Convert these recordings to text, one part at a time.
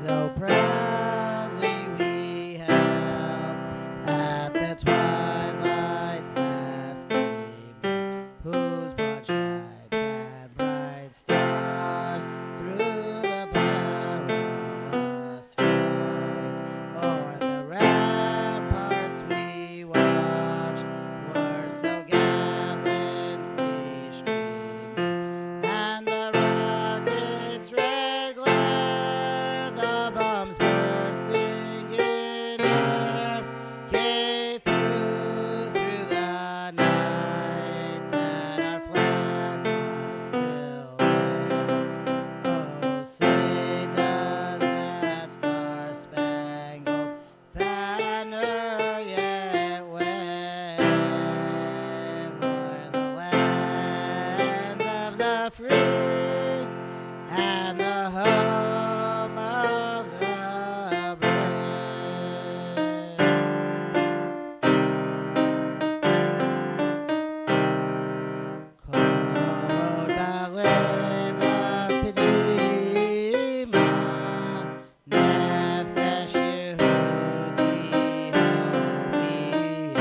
so proudly we hailed at the twilight's last gleam, whose broad stripes and bright stars through the perilous fight o'er the ramparts we watched were so gallantly streamed, and the rockets' red glare, the bombs bursting in air, gave proof through the night that our flag was still there. Oh, say does that star-spangled banner yet wave o'er the land of the free and the home of the brave. Kol balev pnima, nefesh Yehudi homiyah,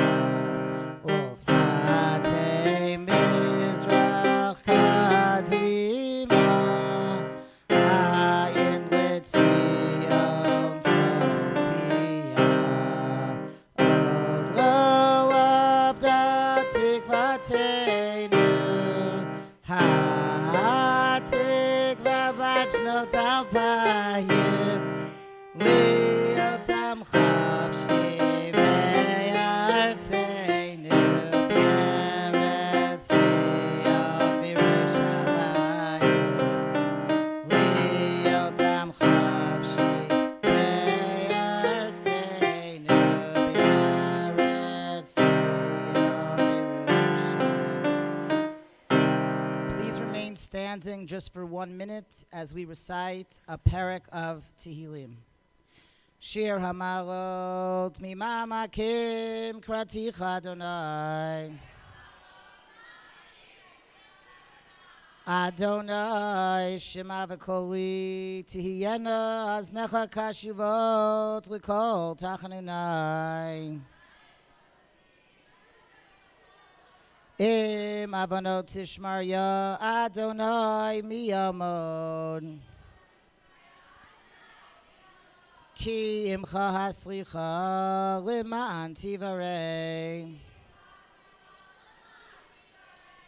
ulfatei Mizrach kadima, ayin letzion Sophia, od lo avda tikvateinu, hatikva bat shnot alpayim, liyotam chavshi be'artzeinu, be'eretz Zion b'Yerushalayim, liyotam chavshi be'artzeinu, be'eretz Zion b'Yerushalayim. Please remain standing just for 1 minute as we recite a parak of Tehillim. Shir Hamalot Mimamakim Kraticha Adonai. Adonai Shema v'koli Tihiyena Aznecha Kashuvot L'kol Tachanunai. Im Avonot Tishmarya Adonai Miyamon. Ki imcha haslicha lima'an tivarei.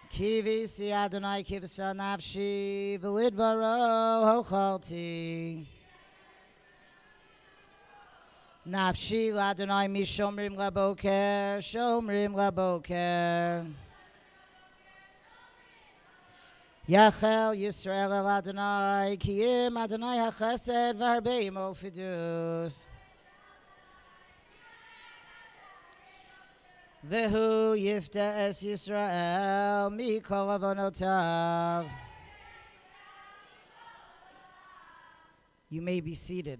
Ki visi Adonai kivsa nafshi v'lidvaro hochalti. Nafshi l'Adonai mishomrim laboker, shomrim laboker. Yachel Yisrael el Adonai, Kiyim Adonai HaChesed v'harbeim ofidus. Vehu yifta es Yisrael mikol avonotav. You may be seated.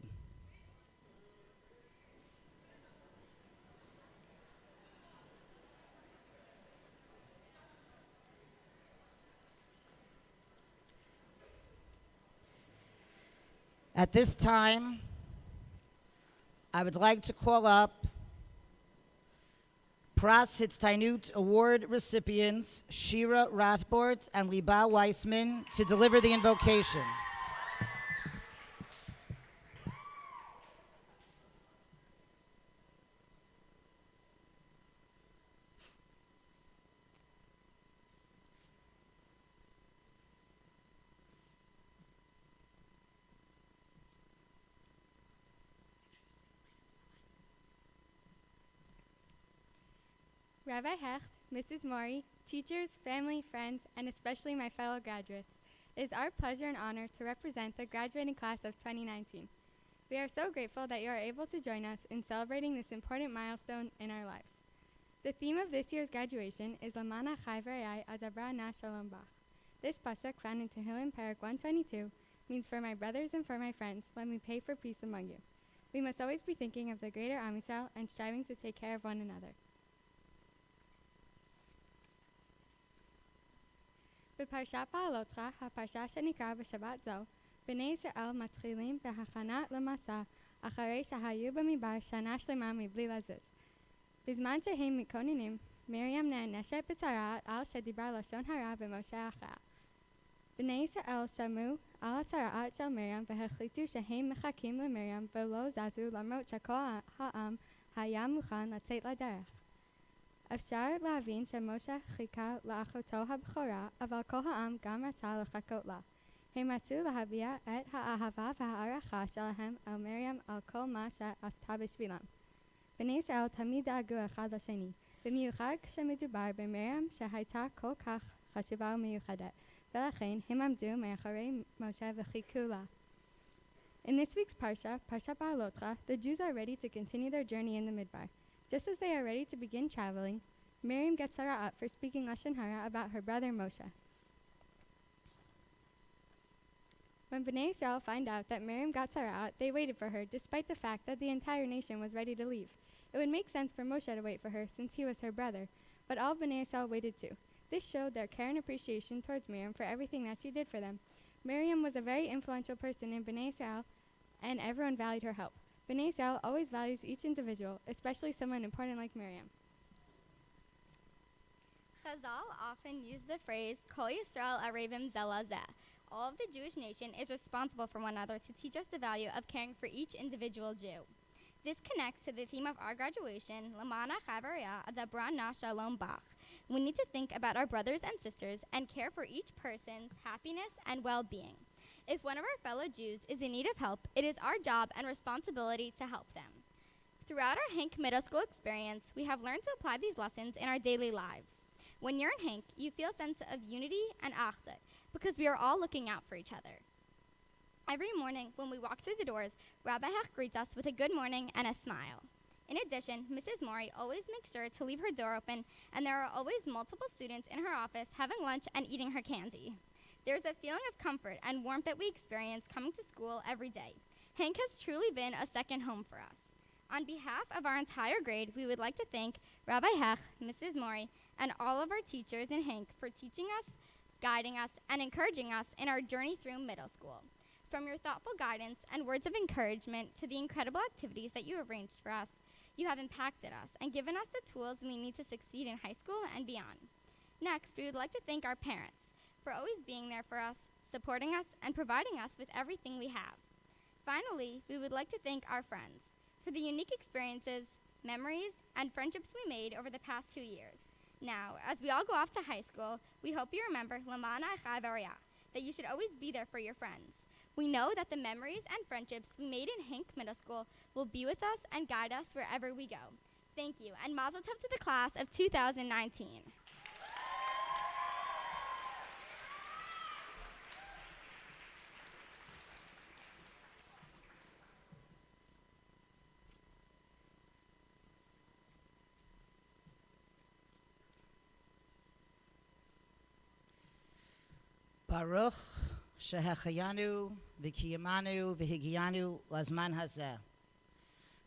At this time, I would like to call up Pras Hitztainut Award recipients Shira Rathbort and Liba Weissman to deliver the invocation. Rabbi Hecht, Mrs. Maury, teachers, family, friends, and especially my fellow graduates, it is our pleasure and honor to represent the graduating class of 2019. We are so grateful that you are able to join us in celebrating this important milestone in our lives. The theme of this year's graduation is Lamana Chai V'Rei Adabra Na Shalom Bach. This pasuk found in Tehillim Parak 122 means, for my brothers and for my friends, let me pray for peace among you. We must always be thinking of the greater Am Yisrael and striving to take care of one another. בפרשת פעלותך, הפרשה שנקרא בשבת זו, בני ישראל מתחילים בהכנה למסע אחרי שהיו במדבר שנה שלמה מבלי לזוז. בזמן שהם מתכוננים, מרים נענשת בצרעת על שדיברה לשון הרע במשה אחריה. בני ישראל שמעו על הצרעת של מרים והחליטו שהם מחכים למרים ולא זזו למרות שכל העם היה מוכן לצאת לדרך. אפשר להבין שמשה חיכה לאחותו הבכורה, אבל כל העם גם רצה לחכות לה. הם רצו להביע את האהבה וההערכה שלהם על מרים על כל מה שעשתה בשבילם. בני ישראל תמיד דאגו אחד לשני, במיוחד כשמדובר במרים שהייתה כל כך חשובה ומיוחדת, ולכן הם עמדו מאחורי משה וחיכו לה. In this week's Parsha, Parsha Ba'alotcha, the Jews are ready to continue their journey in the Midbar. Just as they are ready to begin traveling, Miriam gets Sarah up for speaking Lashon Hara about her brother Moshe. When Bnei Israel find out that Miriam got Sarah out, they waited for her, despite the fact that the entire nation was ready to leave. It would make sense for Moshe to wait for her, since he was her brother, but all Bnei Israel waited too. This showed their care and appreciation towards Miriam for everything that she did for them. Miriam was a very influential person in Bnei Israel, and everyone valued her help. Bnei Israel always values each individual, especially someone important like Miriam. Chazal often use the phrase, Kol Yisrael Arevim Zeh Zeh. All of the Jewish nation is responsible for one another to teach us the value of caring for each individual Jew. This connects to the theme of our graduation, Lamana Chavarya Adabra Na Shalom Bach. We need to think about our brothers and sisters and care for each person's happiness and well-being. If one of our fellow Jews is in need of help, it is our job and responsibility to help them. Throughout our HANC middle school experience, we have learned to apply these lessons in our daily lives. When you're in HANC, you feel a sense of unity and achdut, because we are all looking out for each other. Every morning, when we walk through the doors, Rabbi Hecht greets us with a good morning and a smile. In addition, Mrs. Mori always makes sure to leave her door open, and there are always multiple students in her office having lunch and eating her candy. There's a feeling of comfort and warmth that we experience coming to school every day. HANC has truly been a second home for us. On behalf of our entire grade, we would like to thank Rabbi Hecht, Mrs. Mori, and all of our teachers in HANC for teaching us, guiding us, and encouraging us in our journey through middle school. From your thoughtful guidance and words of encouragement to the incredible activities that you arranged for us, you have impacted us and given us the tools we need to succeed in high school and beyond. Next, we would like to thank our parents for always being there for us, supporting us, and providing us with everything we have. Finally, we would like to thank our friends for the unique experiences, memories, and friendships we made over the past 2 years. Now, as we all go off to high school, we hope you remember Lamana Chavarya, that you should always be there for your friends. We know that the memories and friendships we made in HANC Middle School will be with us and guide us wherever we go. Thank you, and Mazel Tov to the class of 2019. Baruch shehechayanu v'kiyamanu v'higiyanu lazman hazeh.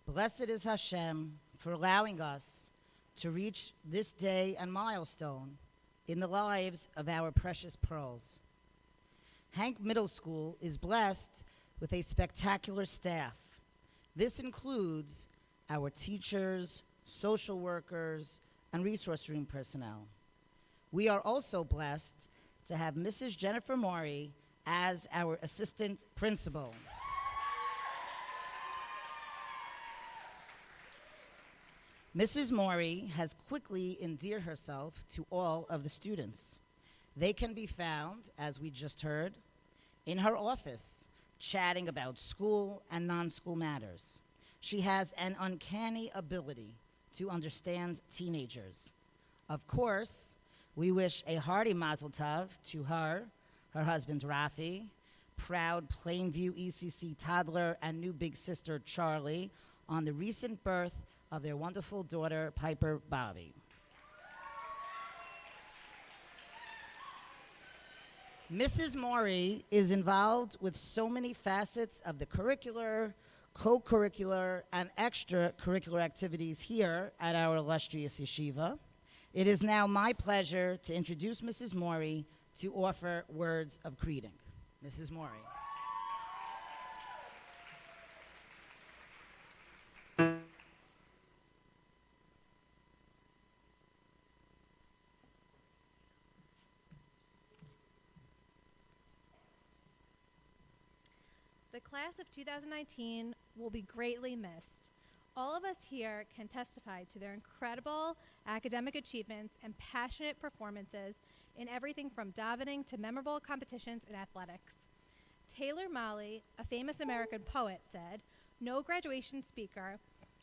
Blessed is Hashem for allowing us to reach this day and milestone in the lives of our precious pearls. HANC Middle School is blessed with a spectacular staff. This includes our teachers, social workers, and resource room personnel. We are also blessed to have Mrs. Jennifer Mori as our assistant principal. Mrs. Mori has quickly endeared herself to all of the students. They can be found, as we just heard, in her office, chatting about school and non-school matters. She has an uncanny ability to understand teenagers. Of course, we wish a hearty mazel tov to her husband Rafi, proud Plainview ECC toddler and new big sister Charlie on the recent birth of their wonderful daughter Piper Bobby. Mrs. Mori is involved with so many facets of the curricular, co-curricular, and extracurricular activities here at our illustrious yeshiva. It is now my pleasure to introduce Mrs. Mori to offer words of greeting. Mrs. Mori. The class of 2019 will be greatly missed. All of us here can testify to their incredible academic achievements and passionate performances in everything from davening to memorable competitions in athletics. Taylor Mali, a famous American poet, said, "No graduation speaker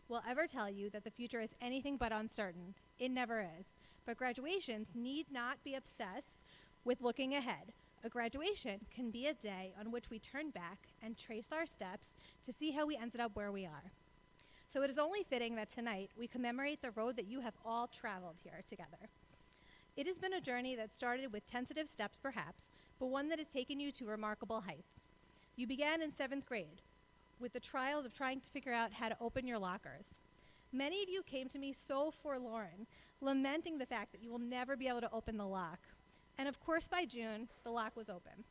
will ever tell you that the future is anything but uncertain. It never is. But graduations need not be obsessed with looking ahead. A graduation can be a day on which we turn back and trace our steps to see how we ended up where we are." So it is only fitting that tonight we commemorate the road that you have all traveled here together. It has been a journey that started with tentative steps perhaps, but one that has taken you to remarkable heights. You began in 7th grade with the trials of trying to figure out how to open your lockers. Many of you came to me so forlorn, lamenting the fact that you will never be able to open the lock. And of course by June, the lock was open.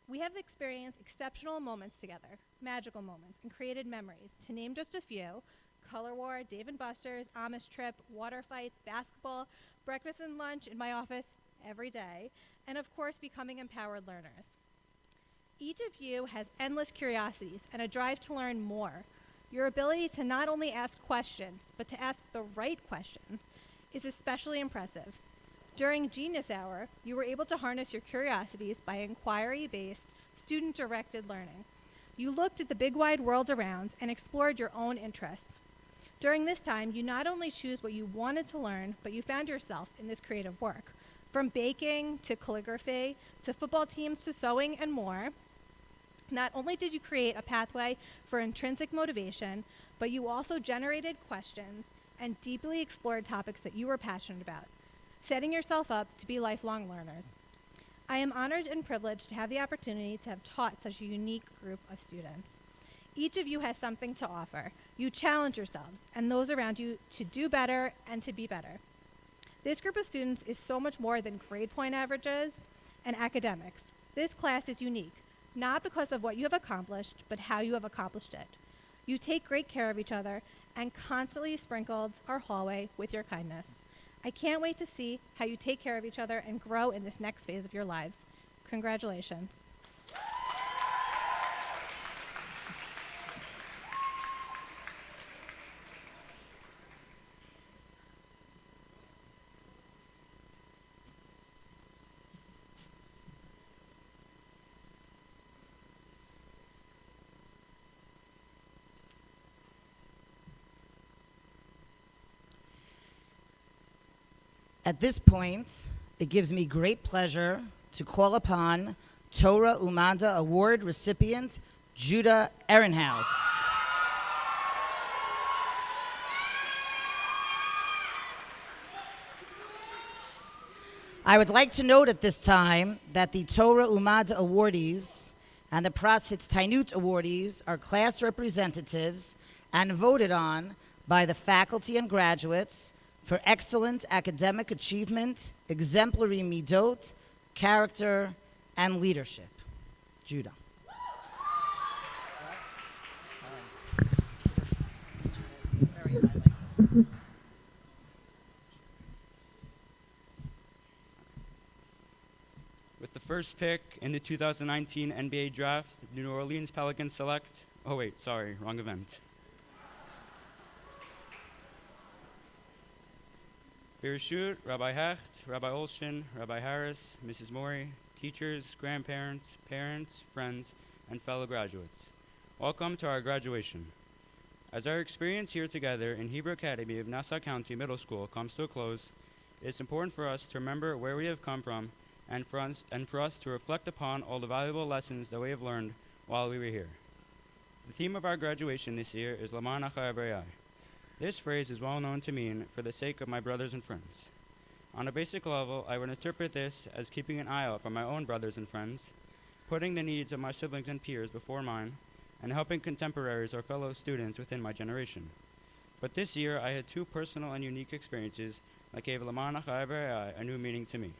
We have experienced exceptional moments together, magical moments, and created memories. To name just a few: Color War, Dave & Buster's, Amish trip, water fights, basketball, breakfast and lunch in my office every day, and of course becoming empowered learners. Each of you has endless curiosities and a drive to learn more. Your ability to not only ask questions, but to ask the right questions is especially impressive. During Genius Hour, you were able to harness your curiosities by inquiry-based, student-directed learning. You looked at the big wide world around and explored your own interests. During this time, you not only choose what you wanted to learn, but you found yourself in this creative work. From baking to calligraphy, to football teams to sewing and more, not only did you create a pathway for intrinsic motivation, but you also generated questions and deeply explored topics that you were passionate about, setting yourself up to be lifelong learners. I am honored and privileged to have the opportunity to have taught such a unique group of students. Each of you has something to offer. You challenge yourselves and those around you to do better and to be better. This group of students is so much more than grade point averages and academics. This class is unique, not because of what you have accomplished, but how you have accomplished it. You take great care of each other and constantly sprinkled our hallway with your kindness. I can't wait to see how you take care of each other and grow in this next phase of your lives. Congratulations. At this point, it gives me great pleasure to call upon Torah Umanda Award recipient Judah Ehrenhaus. I would like to note at this time that the Torah Umanda awardees and the Pras Hitztainut awardees are class representatives and voted on by the faculty and graduates for excellent academic achievement, exemplary midot, character, and leadership. Judah. With the first pick in the 2019 NBA draft, the New Orleans Pelicans select, oh wait, sorry, wrong event. Bereshut, Rabbi Hecht, Rabbi Olshin, Rabbi Harris, Mrs. Mori, teachers, grandparents, parents, friends, and fellow graduates. Welcome to our graduation. As our experience here together in Hebrew Academy of Nassau County Middle School comes to a close, it is important for us to remember where we have come from and for us to reflect upon all the valuable lessons that we have learned while we were here. The theme of our graduation this year is L'man Achai B'rei. This phrase is well known to mean, for the sake of my brothers and friends. On a basic level, I would interpret this as keeping an eye out for my own brothers and friends, putting the needs of my siblings and peers before mine, and helping contemporaries or fellow students within my generation. But this year, I had two personal and unique experiences that gave L'man Achai B'rei a new meaning to me.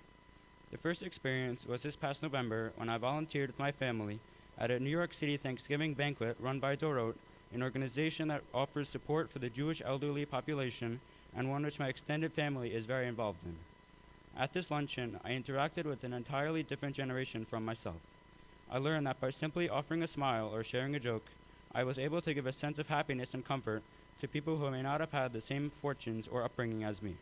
The first experience was this past November when I volunteered with my family at a New York City Thanksgiving banquet run by Dorot, an organization that offers support for the Jewish elderly population and one which my extended family is very involved in. At this luncheon, I interacted with an entirely different generation from myself. I learned that by simply offering a smile or sharing a joke, I was able to give a sense of happiness and comfort to people who may not have had the same fortunes or upbringing as me.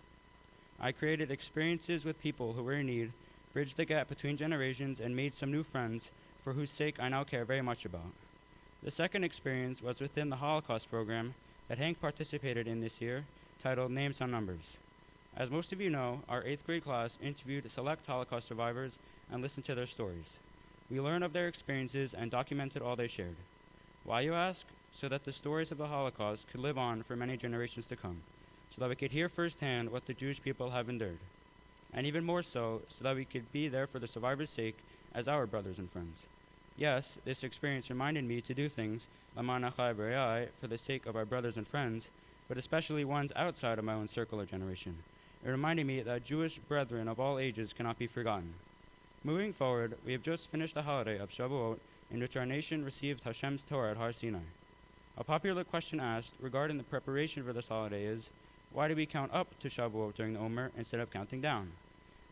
I created experiences with people who were in need, bridged the gap between generations, and made some new friends for whose sake I now care very much about. The second experience was within the Holocaust program that HANC participated in this year, titled Names on Numbers. As most of you know, our 8th grade class interviewed select Holocaust survivors and listened to their stories. We learned of their experiences and documented all they shared. Why, you ask? So that the stories of the Holocaust could live on for many generations to come, so that we could hear firsthand what the Jewish people have endured. And even more so that we could be there for the survivors' sake as our brothers and friends. Yes, this experience reminded me to do things for the sake of our brothers and friends, but especially ones outside of my own circle or generation. It reminded me that Jewish brethren of all ages cannot be forgotten. Moving forward, we have just finished the holiday of Shavuot, in which our nation received Hashem's Torah at Har Sinai. A popular question asked regarding the preparation for this holiday is, why do we count up to Shavuot during the Omer instead of counting down?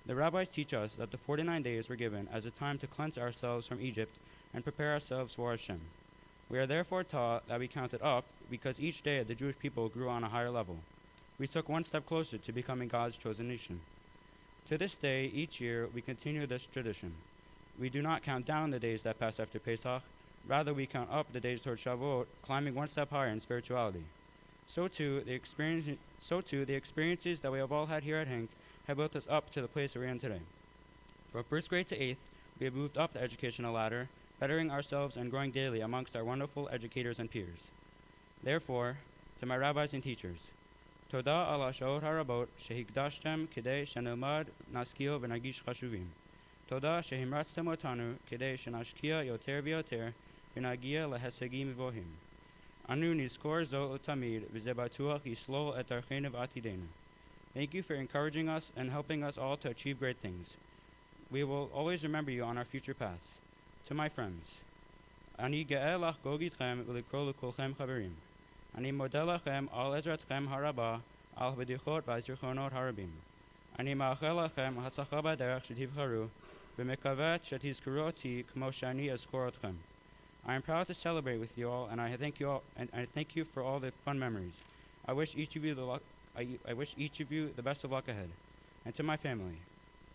The rabbis teach us that the 49 days were given as a time to cleanse ourselves from Egypt and prepare ourselves for Hashem. We are therefore taught that we counted up because each day the Jewish people grew on a higher level. We took one step closer to becoming God's chosen nation. To this day, each year, we continue this tradition. We do not count down the days that pass after Pesach, rather we count up the days toward Shavuot, climbing one step higher in spirituality. So too, the experiences that we have all had here at HANC have built us up to the place we're in today. From 1st grade to 8th, we have moved up the educational ladder, bettering ourselves and growing daily amongst our wonderful educators and peers. Therefore, to my rabbis and teachers, Toda al ha'sha'ot harabot shehikdashtem kedei shenilmad naskil v'nagish chashuvim. Toda shehimratztem otanu kedei shenashkia yoter v'yoter v'nagia lehesegim v'vohim. Anu nizkor zo utamid v'ze batuach yislol et darchenu v'atidenu. Thank you for encouraging us and helping us all to achieve great things. We will always remember you on our future paths. To my friends, Ani ge'eh lachgog itchem v'likro l'kulchem chaverim. Ani modeh lachem al ezratchem haraba al b'dichot v'azirchonot harabim. Ani ma'achel lachem hatzacha b'derech shetivcharu v'mekavet shetizkuru oti kmo shani ezkor otchem. I am proud to celebrate with you all, and I thank you for all the fun memories. I wish each of you the best of luck ahead. And to my family,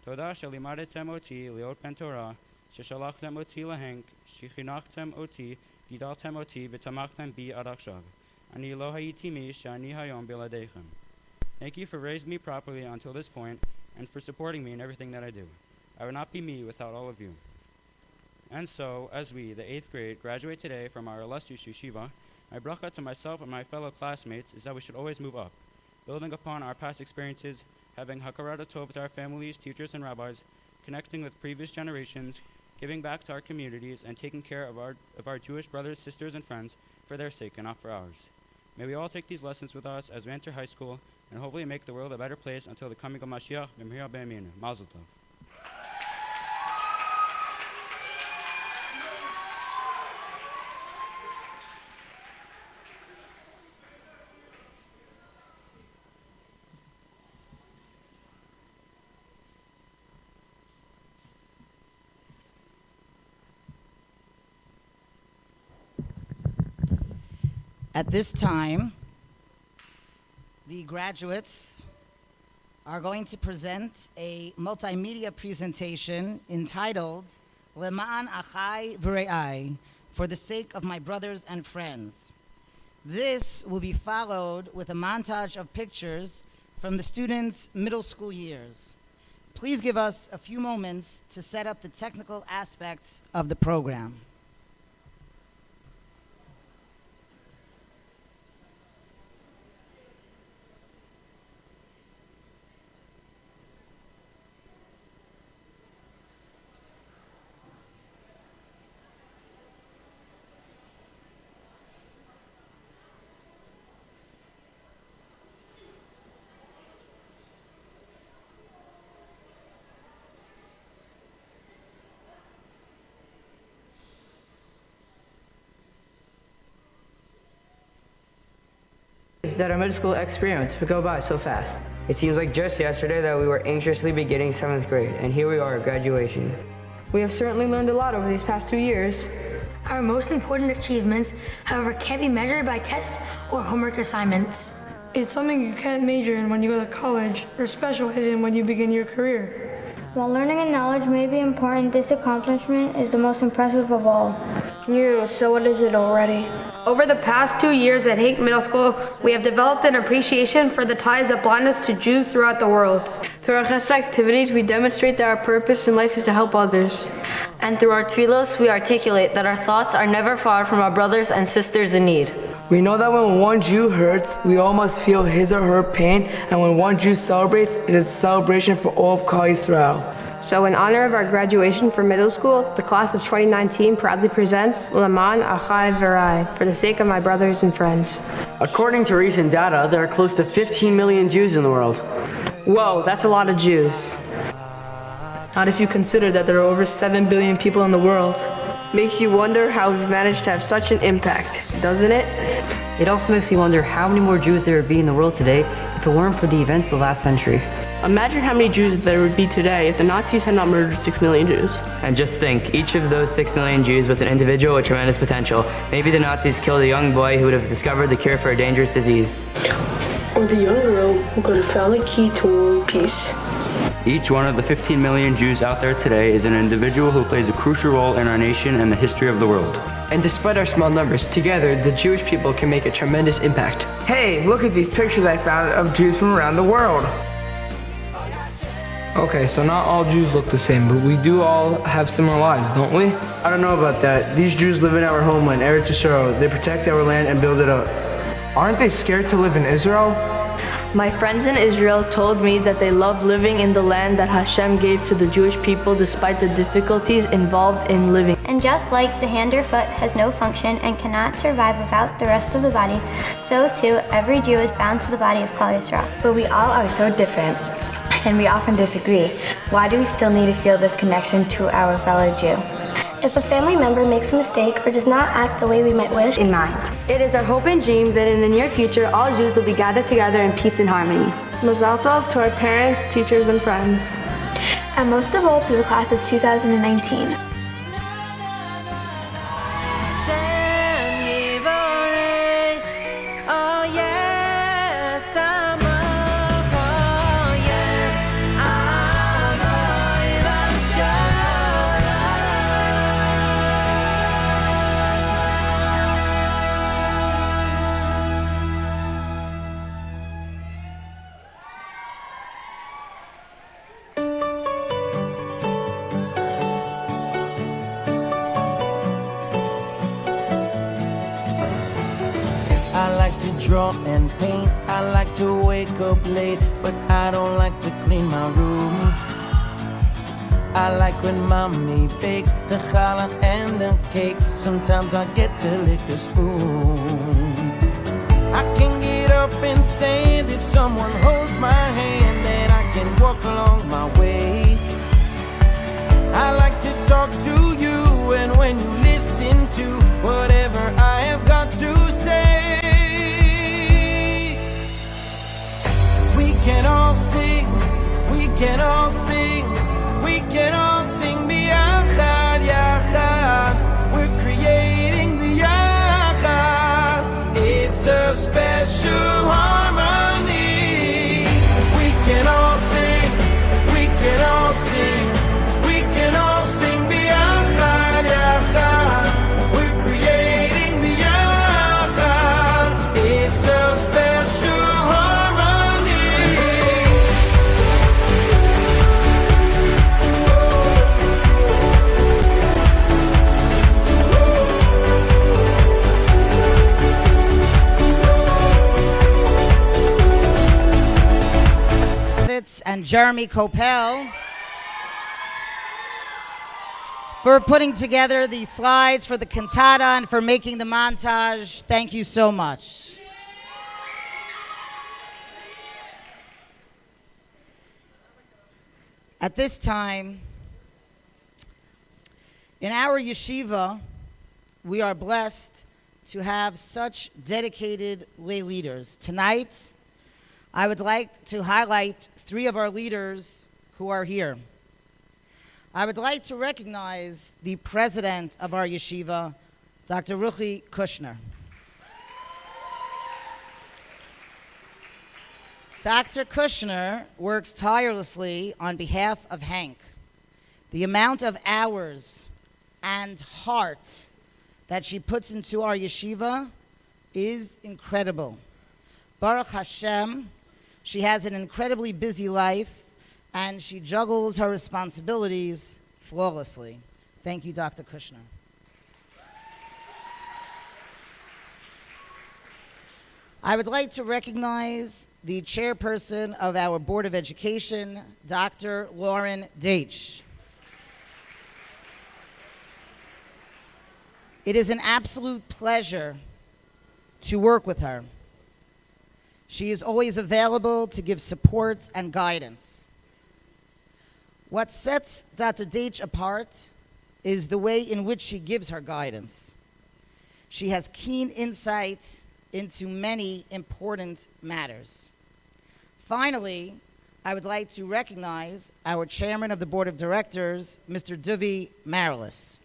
Toda shelimadetem oti liot ben Torah, sheshalachtem oti lahenk, shechinachtem oti, gidaltem oti, v'tamachtem bi ad achshav. Ani lo hayiti mi shani hayom biladeichem. Thank you for raising me properly until this point, and for supporting me in everything that I do. I would not be me without all of you. And so, as we, the 8th grade, graduate today from our illustrious yeshiva, my bracha to myself and my fellow classmates is that we should always move up, building upon our past experiences, having hakarat tov with our families, teachers, and rabbis, connecting with previous generations, giving back to our communities, and taking care of our Jewish brothers, sisters, and friends for their sake and not for ours. May we all take these lessons with us as we enter high school and hopefully make the world a better place until the coming of Mashiach. B'mehira b'yamin. Mazel tov. At this time, the graduates are going to present a multimedia presentation entitled Le'ma'an Achai V'Re'ai, for the sake of my brothers and friends. This will be followed with a montage of pictures from the students' middle school years. Please give us a few moments to set up the technical aspects of the program. That our middle school experience would go by so fast. It seems like just yesterday that we were anxiously beginning 7th grade, and here we are at graduation. We have certainly learned a lot over these past 2 years. Our most important achievements, however, can't be measured by tests or homework assignments. It's something you can't major in when you go to college or specialize in when you begin your career. While learning and knowledge may be important, this accomplishment is the most impressive of all. So what is it already? Over the past 2 years at HANC Middle School, we have developed an appreciation for the ties that bind us to Jews throughout the world. Through our HANC activities, we demonstrate that our purpose in life is to help others. And through our tefillos, we articulate that our thoughts are never far from our brothers and sisters in need. We know that when one Jew hurts, we all must feel his or her pain, and when one Jew celebrates, it is a celebration for all of Klal Yisrael. So in honor of our graduation from middle school, the class of 2019 proudly presents Laman Achai Verai, for the sake of my brothers and friends. According to recent data, there are close to 15 million Jews in the world. Whoa, that's a lot of Jews. Not if you consider that there are over 7 billion people in the world. Makes you wonder how we've managed to have such an impact, doesn't it? It also makes you wonder how many more Jews there would be in the world today if it weren't for the events of the last century. Imagine how many Jews there would be today if the Nazis had not murdered 6 million Jews. And just think, each of those 6 million Jews was an individual with tremendous potential. Maybe the Nazis killed a young boy who would have discovered the cure for a dangerous disease. Or the young girl who could have found the key to world peace. Each one of the 15 million Jews out there today is an individual who plays a crucial role in our nation and the history of the world. And despite our small numbers, together, the Jewish people can make a tremendous impact. Hey, look at these pictures I found of Jews from around the world. Okay, so not all Jews look the same, but we do all have similar lives, don't we? I don't know about that. These Jews live in our homeland, Eretz Yisrael. They protect our land and build it up. Aren't they scared to live in Israel? My friends in Israel told me that they love living in the land that Hashem gave to the Jewish people despite the difficulties involved in living. And just like the hand or foot has no function and cannot survive without the rest of the body, so too every Jew is bound to the body of Klal Yisrael. But we all are so different, and we often disagree. Why do we still need to feel this connection to our fellow Jew? If a family member makes a mistake or does not act the way we might wish, In mind. It is our hope and dream that in the near future, all Jews will be gathered together in peace and harmony. Mazal tov to our parents, teachers, and friends. and most of all to the class of 2019. I like to draw and paint, I like to wake up late, but I don't like to clean my room. I like when mommy bakes the challah and the cake, sometimes I get to lick a spoon. I can get up and stand if someone holds my hand, and I can walk along my way. I like to talk to you, and when you listen to whatever I have got to say, we can all sing, we can all sing, we can all sing biyachad, yachad. We're creating biyachad. It's a special harmony. We can all sing, we can all sing, we can all sing biyachad, yachad. We're creating biyachad. It's a special harmony. And Jeremy Kopel for putting together the slides for the cantata and for making the montage. Thank you so much. At this time, in our yeshiva, we are blessed to have such dedicated lay leaders. Tonight, I would like to highlight 3 of our leaders who are here. I would like to recognize the president of our yeshiva, Dr. Ruchi Kushner. Dr. Kushner works tirelessly on behalf of HANC. The amount of hours and heart that she puts into our yeshiva is incredible. Baruch Hashem, she has an incredibly busy life, and she juggles her responsibilities flawlessly. Thank you, Dr. Kushner. I would like to recognize the chairperson of our Board of Education, Dr. Lauren Deitch. It is an absolute pleasure to work with her. She is always available to give support and guidance. What sets Dr. Deitch apart is the way in which she gives her guidance. She has keen insight into many important matters. Finally, I would like to recognize our chairman of the board of directors, Mr. Duvi Marilis.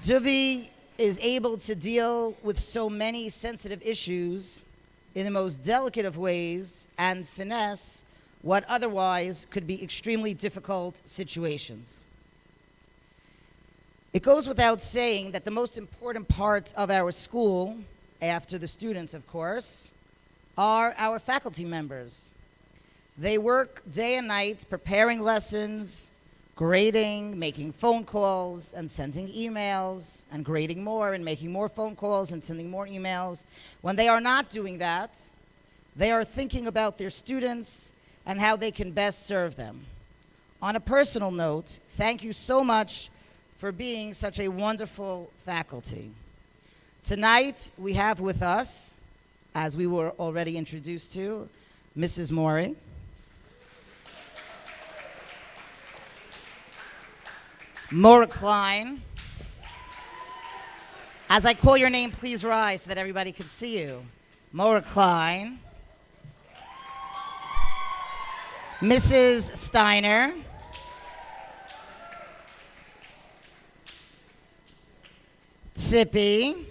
Duvi is able to deal with so many sensitive issues in the most delicate of ways and finesse what otherwise could be extremely difficult situations. It goes without saying that the most important part of our school, after the students, of course, are our faculty members. They work day and night preparing lessons, grading, making phone calls, and sending emails, and grading more and making more phone calls and sending more emails. When they are not doing that, they are thinking about their students and how they can best serve them. On a personal note, thank you so much for being such a wonderful faculty. Tonight, we have with us, as we were already introduced to, Mrs. Mori. Maura Klein. As I call your name, please rise so that everybody can see you. Maura Klein. Mrs. Steiner. Tzippy.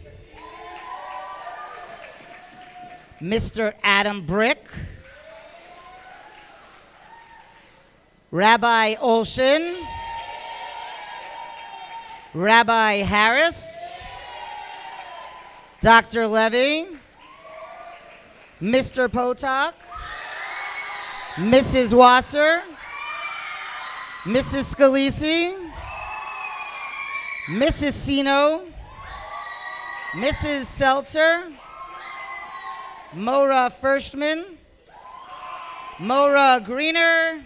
Mr. Adam Brick. Rabbi Olshin. Rabbi Harris. Dr. Levy. Mr. Potok. Mrs. Wasser. Mrs. Scalisi. Mrs. Sino. Mrs. Seltzer, Maura Firstman, Maura Greener,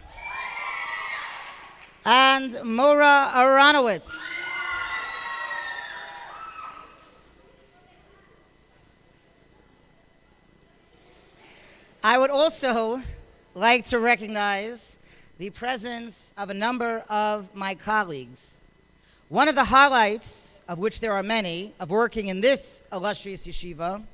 and Maura Aronowitz. I would also like to recognize the presence of a number of my colleagues. One of the highlights, of which there are many, of working in this illustrious yeshiva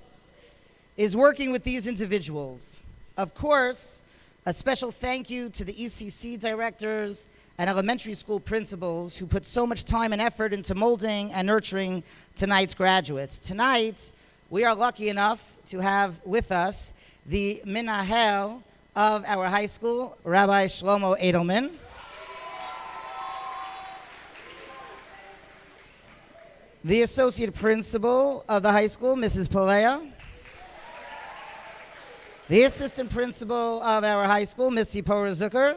is working with these individuals. Of course, a special thank you to the ECC directors and elementary school principals who put so much time and effort into molding and nurturing tonight's graduates. Tonight, we are lucky enough to have with us the Minahel of our high school, Rabbi Shlomo Edelman. The associate principal of the high school, Mrs. Palea. The assistant principal of our high school, Ms. Zipporah Zucker.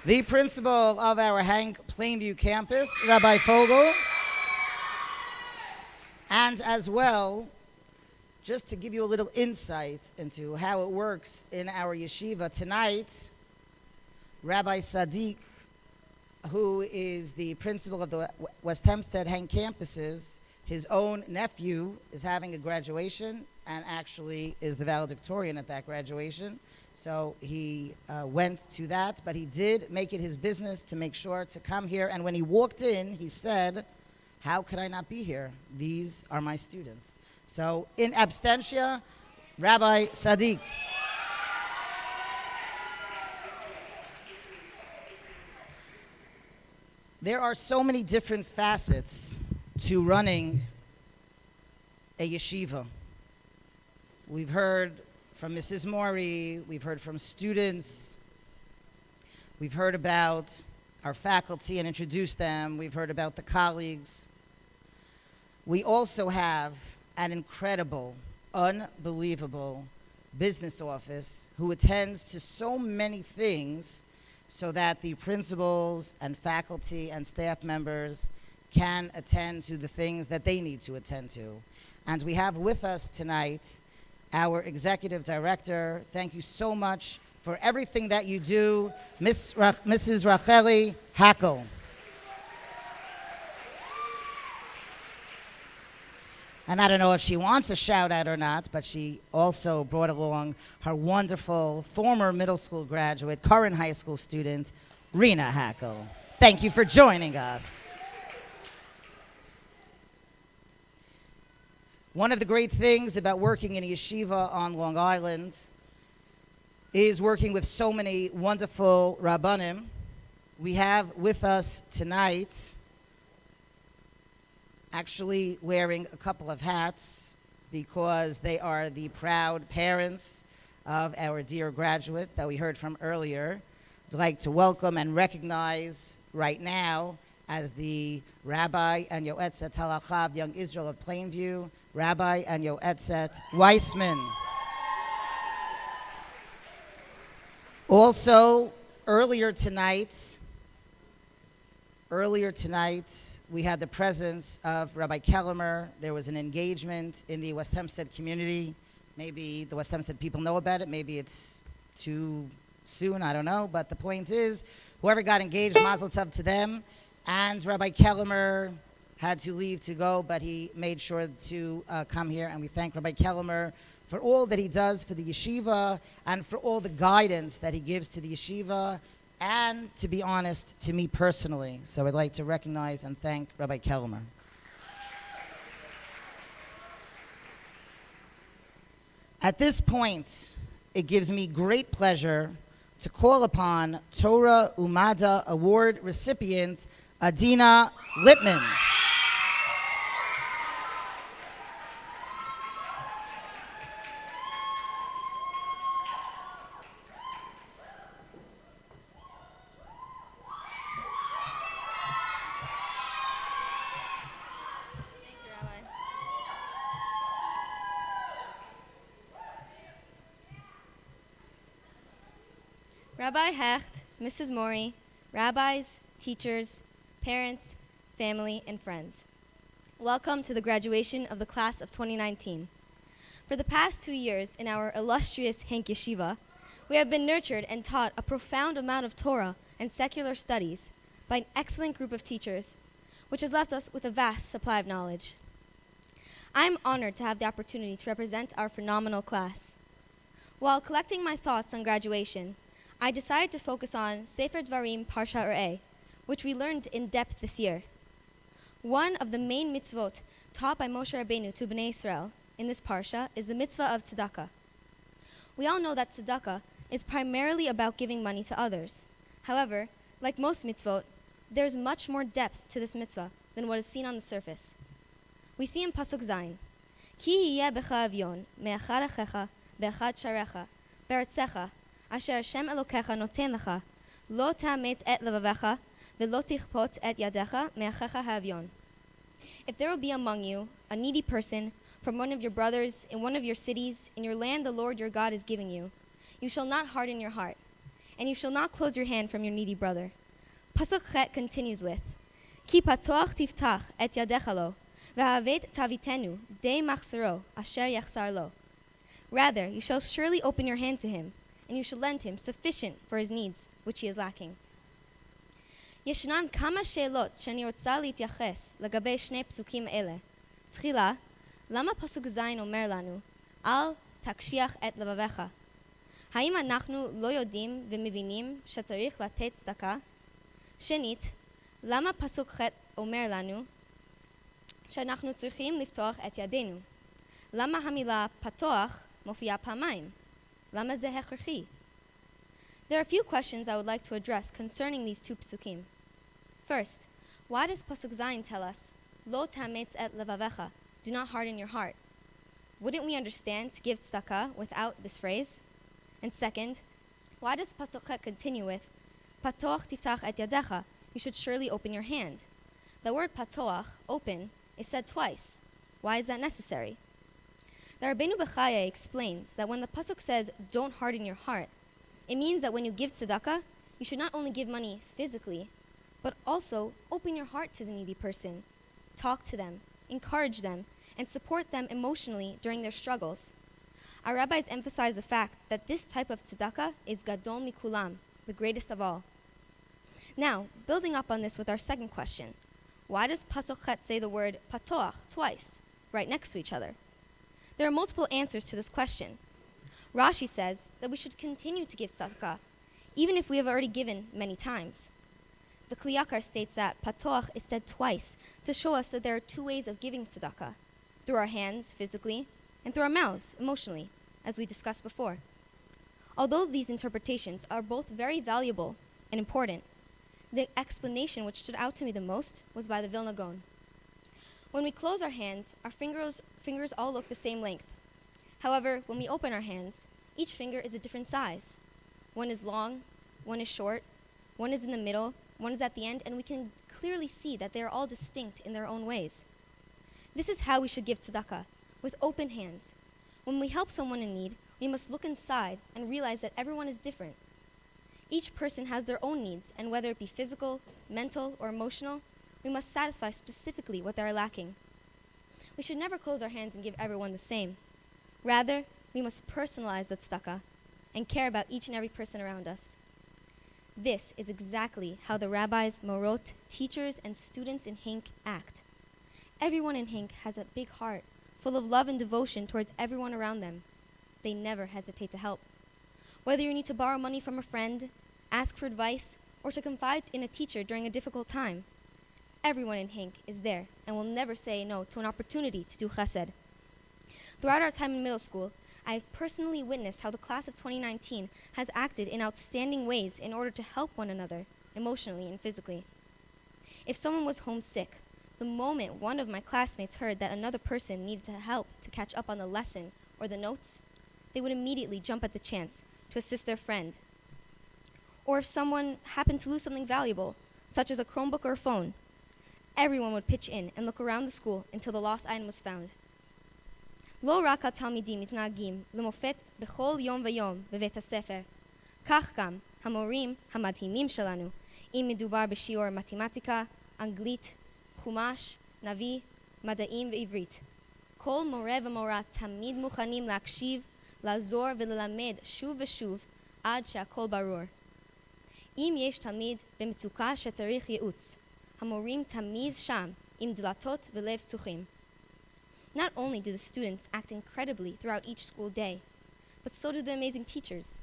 The principal of our HANC Plainview campus, Rabbi Fogel. And as well, just to give you a little insight into how it works in our yeshiva tonight, Rabbi Sadiq, who is the principal of the West Hempstead HANC campuses, his own nephew is having a graduation and actually is the valedictorian at that graduation. So he went to that, but he did make it his business to make sure to come here. And when he walked in, he said, how could I not be here? These are my students. So in absentia, Rabbi Sadiq. There are so many different facets to running a yeshiva. We've heard from Mrs. Mori, we've heard from students, we've heard about our faculty and introduced them, we've heard about the colleagues. We also have an incredible, unbelievable business office who attends to so many things so that the principals and faculty and staff members can attend to the things that they need to attend to. And we have with us tonight our executive director. Thank you so much for everything that you do, Mrs. Racheli Hackel. And I don't know if she wants a shout out or not, but she also brought along her wonderful former middle school graduate, current high school student, Rena Hackel. Thank you for joining us. One of the great things about working in a yeshiva on Long Island is working with so many wonderful rabbanim. We have with us tonight actually wearing a couple of hats because they are the proud parents of our dear graduate that we heard from earlier. I'd like to welcome and recognize right now as the Rabbi and Yoetzet Halacha of Young Israel of Plainview, Rabbi and Yoetzet Weissman. Also, earlier tonight, we had the presence of Rabbi Kellemer. There was an engagement in the West Hempstead community. Maybe the West Hempstead people know about it. Maybe it's too soon, I don't know. But the point is, whoever got engaged, mazel tov to them. And Rabbi Kellemer had to leave to go, but he made sure to come here. And we thank Rabbi Kellemer for all that he does for the yeshiva and for all the guidance that he gives to the yeshiva and, to be honest, to me personally. So I'd like to recognize and thank Rabbi Kellemer. At this point, it gives me great pleasure to call upon Torah Umada Award recipient Adina Lippman. Rabbi Hecht, Mrs. Mori, rabbis, teachers, parents, family, and friends. Welcome to the graduation of the class of 2019. For the past 2 years in our illustrious HANC Yeshiva, we have been nurtured and taught a profound amount of Torah and secular studies by an excellent group of teachers, which has left us with a vast supply of knowledge. I am honored to have the opportunity to represent our phenomenal class. While collecting my thoughts on graduation, I decided to focus on Sefer Dvarim Parsha Re'eh, which we learned in depth this year. One of the main mitzvot taught by Moshe Rabbeinu to Bnei Israel in this parsha is the mitzvah of tzedakah. We all know that tzedakah is primarily about giving money to others. However, like most mitzvot, there's much more depth to this mitzvah than what is seen on the surface. We see in Pasuk Zayin, Ki yiyeh becha avyon, me'achad achecha, be'achad sharecha, be'artzecha, asher Hashem Elokecha noten lecha, lo ta'ametz et levavecha, ve'lo tichpot et yadecha me'achecha ha'avyon. If there will be among you a needy person from one of your brothers in one of your cities in your land the Lord your God is giving you, you shall not harden your heart, and you shall not close your hand from your needy brother. Pasuk Chet continues with, Ki patoach tiftach et yadecha lo, ve'havet tavitenu de machzero asher yachsar lo. Rather, you shall surely open your hand to him, and you shall lend him sufficient for his needs, which he is lacking. ישנן כמה שאלות שאני רוצה להתייחס לגבי שני פסוקים אלה. תחילה, למה פסוק זין אומר לנו, אל תקשיח את לבביך? האם אנחנו לא יודעים ומבינים שצריך לתת צדקה? שנית, למה פסוק ח' אומר לנו שאנחנו צריכים לפתוח את ידינו? למה המילה פתוח מופיעה פעמיים? למה זה הכרחי? There are a few questions I would like to address concerning these two psukim. First, Why does Pasuk Zayin tell us, Lo tametz et levavecha, do not harden your heart? Wouldn't we understand to give tzedakah without this phrase? And second, why does Pasuk Chet continue with, Patoach tiftach et yadecha, you should surely open your hand? The word patoach, open, is said twice. Why is that necessary? The Rabbeinu Bechaya explains that when the Pasuk says, don't harden your heart, it means that when you give tzedakah, you should not only give money physically, but also open your heart to the needy person. Talk to them, encourage them, and support them emotionally during their struggles. Our rabbis emphasize the fact that this type of tzedakah is gadol mikulam, the greatest of all. Now, building up on this with our second question, why does Pasuk Chet say the word patoach twice, right next to each other? There are multiple answers to this question. Rashi says that we should continue to give tzedakah, even if we have already given many times. The Kli Yakar states that patoach is said twice to show us that there are two ways of giving tzedakah, through our hands, physically, and through our mouths, emotionally, as we discussed before. Although these interpretations are both very valuable and important, the explanation which stood out to me the most was by the Vilna Gaon. When we close our hands, our fingers all look the same length. However, when we open our hands, each finger is a different size. One is long, one is short, one is in the middle, one is at the end, and we can clearly see that they are all distinct in their own ways. This is how we should give tzedakah, with open hands. When we help someone in need, we must look inside and realize that everyone is different. Each person has their own needs, and whether it be physical, mental, or emotional, we must satisfy specifically what they are lacking. We should never close our hands and give everyone the same. Rather, we must personalize the tzedakah and care about each and every person around us. This is exactly how the rabbis, morot, teachers, and students in HANC act. Everyone in HANC has a big heart, full of love and devotion towards everyone around them. They never hesitate to help. Whether you need to borrow money from a friend, ask for advice, or to confide in a teacher during a difficult time, everyone in HANC is there and will never say no to an opportunity to do chesed. Throughout our time in middle school, I have personally witnessed how the class of 2019 has acted in outstanding ways in order to help one another, emotionally and physically. If someone was homesick, the moment one of my classmates heard that another person needed to help to catch up on the lesson or the notes, they would immediately jump at the chance to assist their friend. Or if someone happened to lose something valuable, such as a Chromebook or a phone, everyone would pitch in and look around the school until the lost item was found. לא רק התלמידים מתנהגים למופת בכל יום ויום בבית הספר, כך גם המורים המדהימים שלנו, אם מדובר בשיעור מתמטיקה, אנגלית, חומש, נביא, מדעים ועברית. כל מורה ומורה תמיד מוכנים להקשיב, לעזור וללמד שוב ושוב עד שהכל ברור. אם יש תלמיד במצוקה שצריך ייעוץ, המורים תמיד שם עם דלתות ולב פתוחים. Not only do the students act incredibly throughout each school day, but so do the amazing teachers.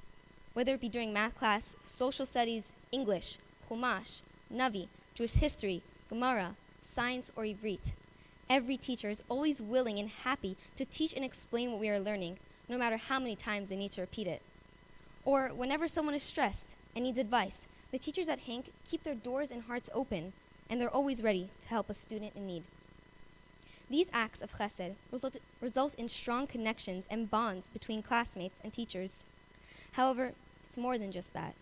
Whether it be during math class, social studies, English, Chumash, Navi, Jewish history, Gemara, science, or Ivrit, every teacher is always willing and happy to teach and explain what we are learning, no matter how many times they need to repeat it. Or whenever someone is stressed and needs advice, the teachers at HANC keep their doors and hearts open, and they're always ready to help a student in need. These acts of chesed result in strong connections and bonds between classmates and teachers. However, it's more than just that.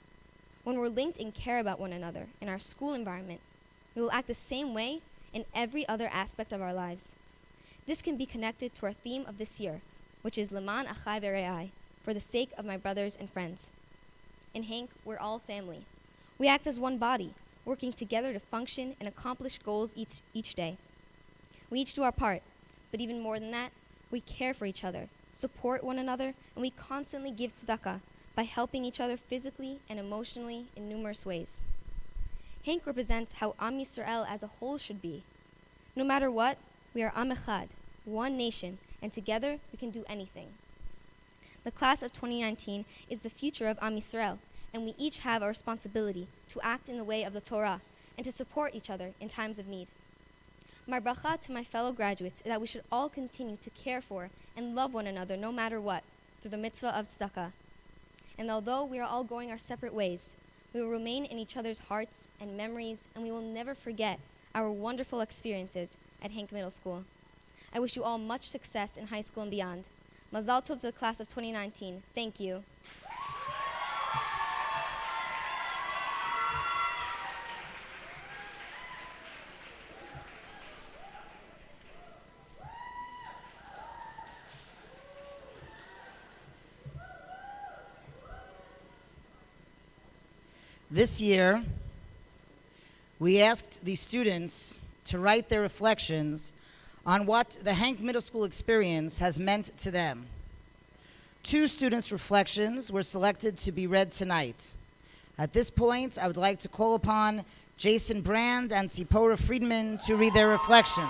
When we're linked and care about one another in our school environment, we will act the same way in every other aspect of our lives. This can be connected to our theme of this year, which is Leman Achai Ve'Re'ai, for the sake of my brothers and friends. In HANC, we're all family. We act as one body, working together to function and accomplish goals each day. We each do our part, but even more than that, we care for each other, support one another, and we constantly give tzedakah by helping each other physically and emotionally in numerous ways. HANC represents how Am Yisrael as a whole should be. No matter what, we are Am Echad, one nation, and together we can do anything. The class of 2019 is the future of Am Yisrael, and we each have a responsibility to act in the way of the Torah and to support each other in times of need. My bracha to my fellow graduates is that we should all continue to care for and love one another no matter what, through the mitzvah of tzedakah. And although we are all going our separate ways, we will remain in each other's hearts and memories, and we will never forget our wonderful experiences at HANC Middle School. I wish you all much success in high school and beyond. Mazal tov to the class of 2019. Thank you. This year, we asked the students to write their reflections on what the HANC Middle School experience has meant to them. 2 students' reflections were selected to be read tonight. At this point, I would like to call upon Jason Brand and Sipora Friedman to read their reflections.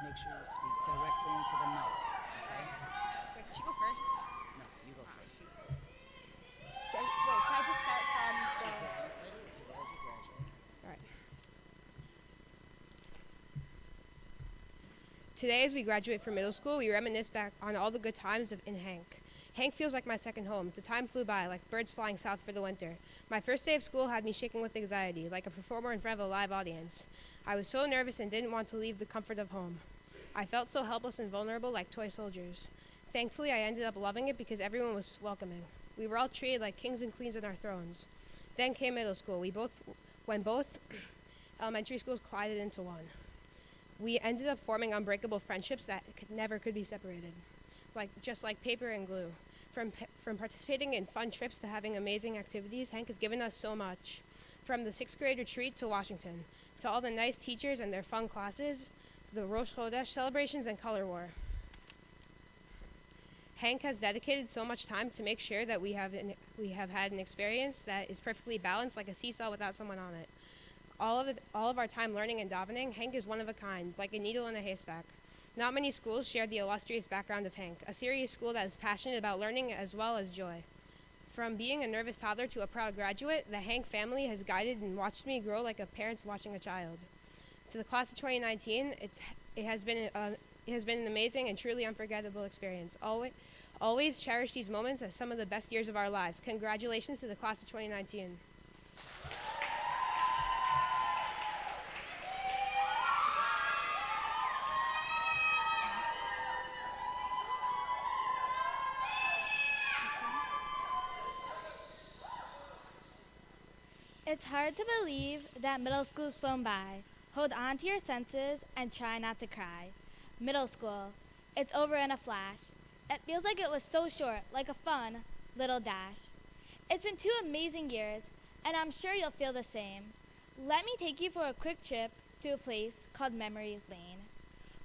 Make sure you speak directly into the mic, okay? Wait, should she go first? No, you go first. Should I just start from Today, as we graduate. All right. Today, as we graduate from middle school, we reminisce back on all the good times in HANC. HANC feels like my second home. The time flew by, like birds flying south for the winter. My first day of school had me shaking with anxiety, like a performer in front of a live audience. I was so nervous and didn't want to leave the comfort of home. I felt so helpless and vulnerable, like toy soldiers. Thankfully, I ended up loving it because everyone was welcoming. We were all treated like kings and queens on our thrones. Then came middle school. When both elementary schools collided into one. We ended up forming unbreakable friendships that never could be separated, just like paper and glue. From participating in fun trips to having amazing activities, HANC has given us so much. From the 6th grade retreat to Washington, to all the nice teachers and their fun classes, the Rosh Chodesh celebrations and color war. HANC has dedicated so much time to make sure that we have had an experience that is perfectly balanced, like a seesaw without someone on it. All of our time learning and davening, HANC is one of a kind, like a needle in a haystack. Not many schools share the illustrious background of HANC, a serious school that is passionate about learning as well as joy. From being a nervous toddler to a proud graduate, the HANC family has guided and watched me grow like a parent's watching a child. To the class of 2019, it has been an amazing and truly unforgettable experience. Always cherish these moments as some of the best years of our lives. Congratulations to the class of 2019. It's hard to believe that middle school's flown by. Hold on to your senses and try not to cry. Middle school. It's over in a flash. It feels like it was so short, like a fun little dash. It's been 2 amazing years, and I'm sure you'll feel the same. Let me take you for a quick trip to a place called Memory Lane.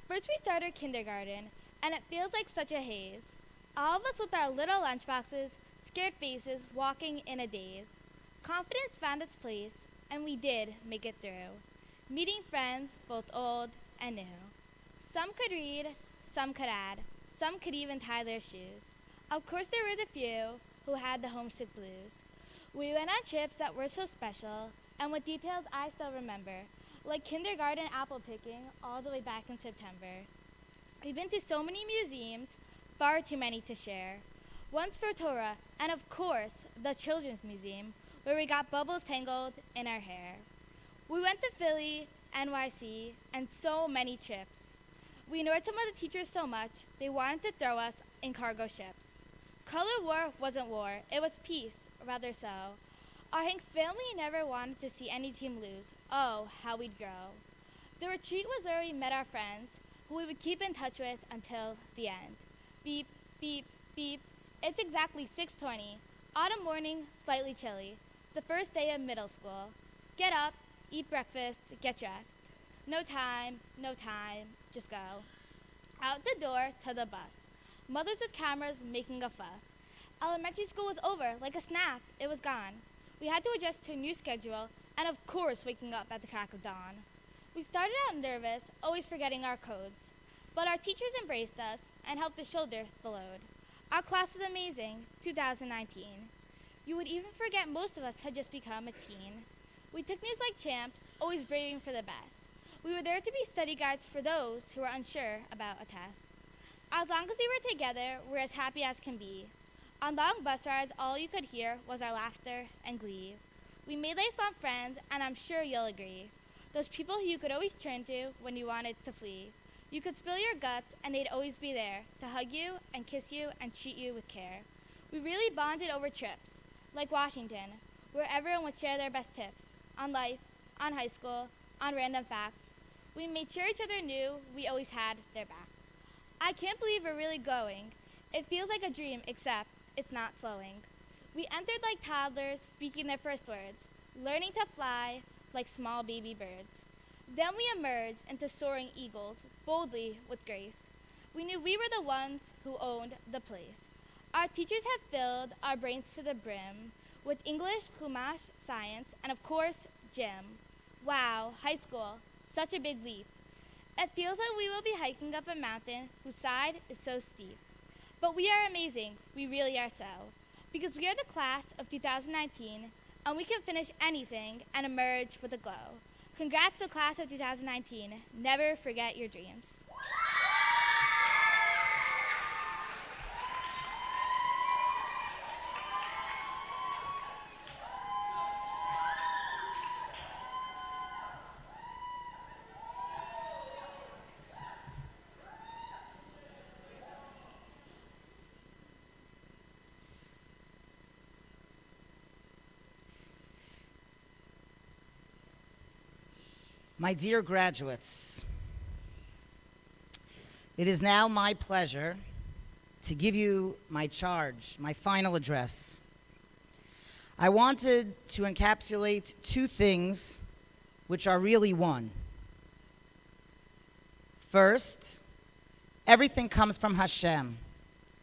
First we started kindergarten, and it feels like such a haze. All of us with our little lunchboxes, scared faces, walking in a daze. Confidence found its place, and we did make it through. Meeting friends, both old and new. Some could read, some could add, some could even tie their shoes. Of course there were the few who had the homesick blues. We went on trips that were so special, and with details I still remember, like kindergarten apple picking all the way back in September. We've been to so many museums, far too many to share. Once for Torah, and of course, the Children's Museum, where we got bubbles tangled in our hair. We went to Philly, NYC, and so many trips. We ignored some of the teachers so much, they wanted to throw us in cargo ships. Color war wasn't war, it was peace, rather so. Our HANC family never wanted to see any team lose. Oh, how we'd grow. The retreat was where we met our friends, who we would keep in touch with until the end. Beep, beep, beep. It's exactly 6:20. Autumn morning, slightly chilly. The first day of middle school. Get up, eat breakfast, get dressed. No time, just go. Out the door to the bus. Mothers with cameras making a fuss. Elementary school was over, like a snap, it was gone. We had to adjust to a new schedule, and of course waking up at the crack of dawn. We started out nervous, always forgetting our codes. But our teachers embraced us and helped us shoulder the load. Our class is amazing, 2019. You would even forget most of us had just become a teen. We took news like champs, always braving for the best. We were there to be study guides for those who were unsure about a test. As long as we were together, we're as happy as can be. On long bus rides, all you could hear was our laughter and glee. We made lifelong friends, and I'm sure you'll agree. Those people who you could always turn to when you wanted to flee. You could spill your guts, and they'd always be there to hug you and kiss you and treat you with care. We really bonded over trips, like Washington, where everyone would share their best tips on life, on high school, on random facts. We made sure each other knew we always had their backs. I can't believe we're really going. It feels like a dream, except it's not slowing. We entered like toddlers, speaking their first words, learning to fly like small baby birds. Then we emerged into soaring eagles, boldly with grace. We knew we were the ones who owned the place. Our teachers have filled our brains to the brim with English, Chumash, science, and of course, gym. Wow, high school, such a big leap. It feels like we will be hiking up a mountain whose side is so steep. But we are amazing, we really are so. Because we are the class of 2019, and we can finish anything and emerge with a glow. Congrats to the class of 2019. Never forget your dreams. My dear graduates, it is now my pleasure to give you my charge, my final address. I wanted to encapsulate two things which are really one. First, everything comes from Hashem.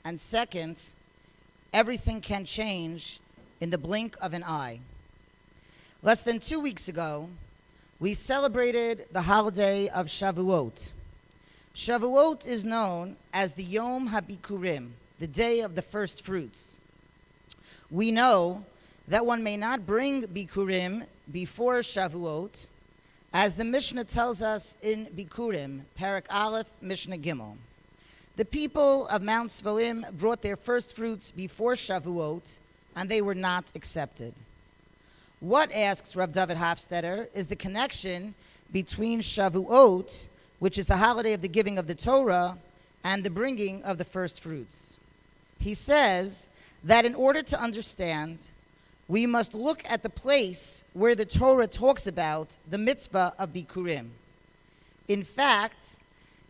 And second, everything can change in the blink of an eye. Less than 2 weeks ago, we celebrated the holiday of Shavuot. Shavuot is known as the Yom HaBikurim, the day of the first fruits. We know that one may not bring Bikurim before Shavuot, as the Mishnah tells us in Bikurim, Parak Aleph, Mishnah Gimel. The people of Mount Zvoim brought their first fruits before Shavuot, and they were not accepted. What, asks Rav David Hofstetter, is the connection between Shavuot, which is the holiday of the giving of the Torah, and the bringing of the first fruits? He says that in order to understand, we must look at the place where the Torah talks about the mitzvah of Bikurim. In fact,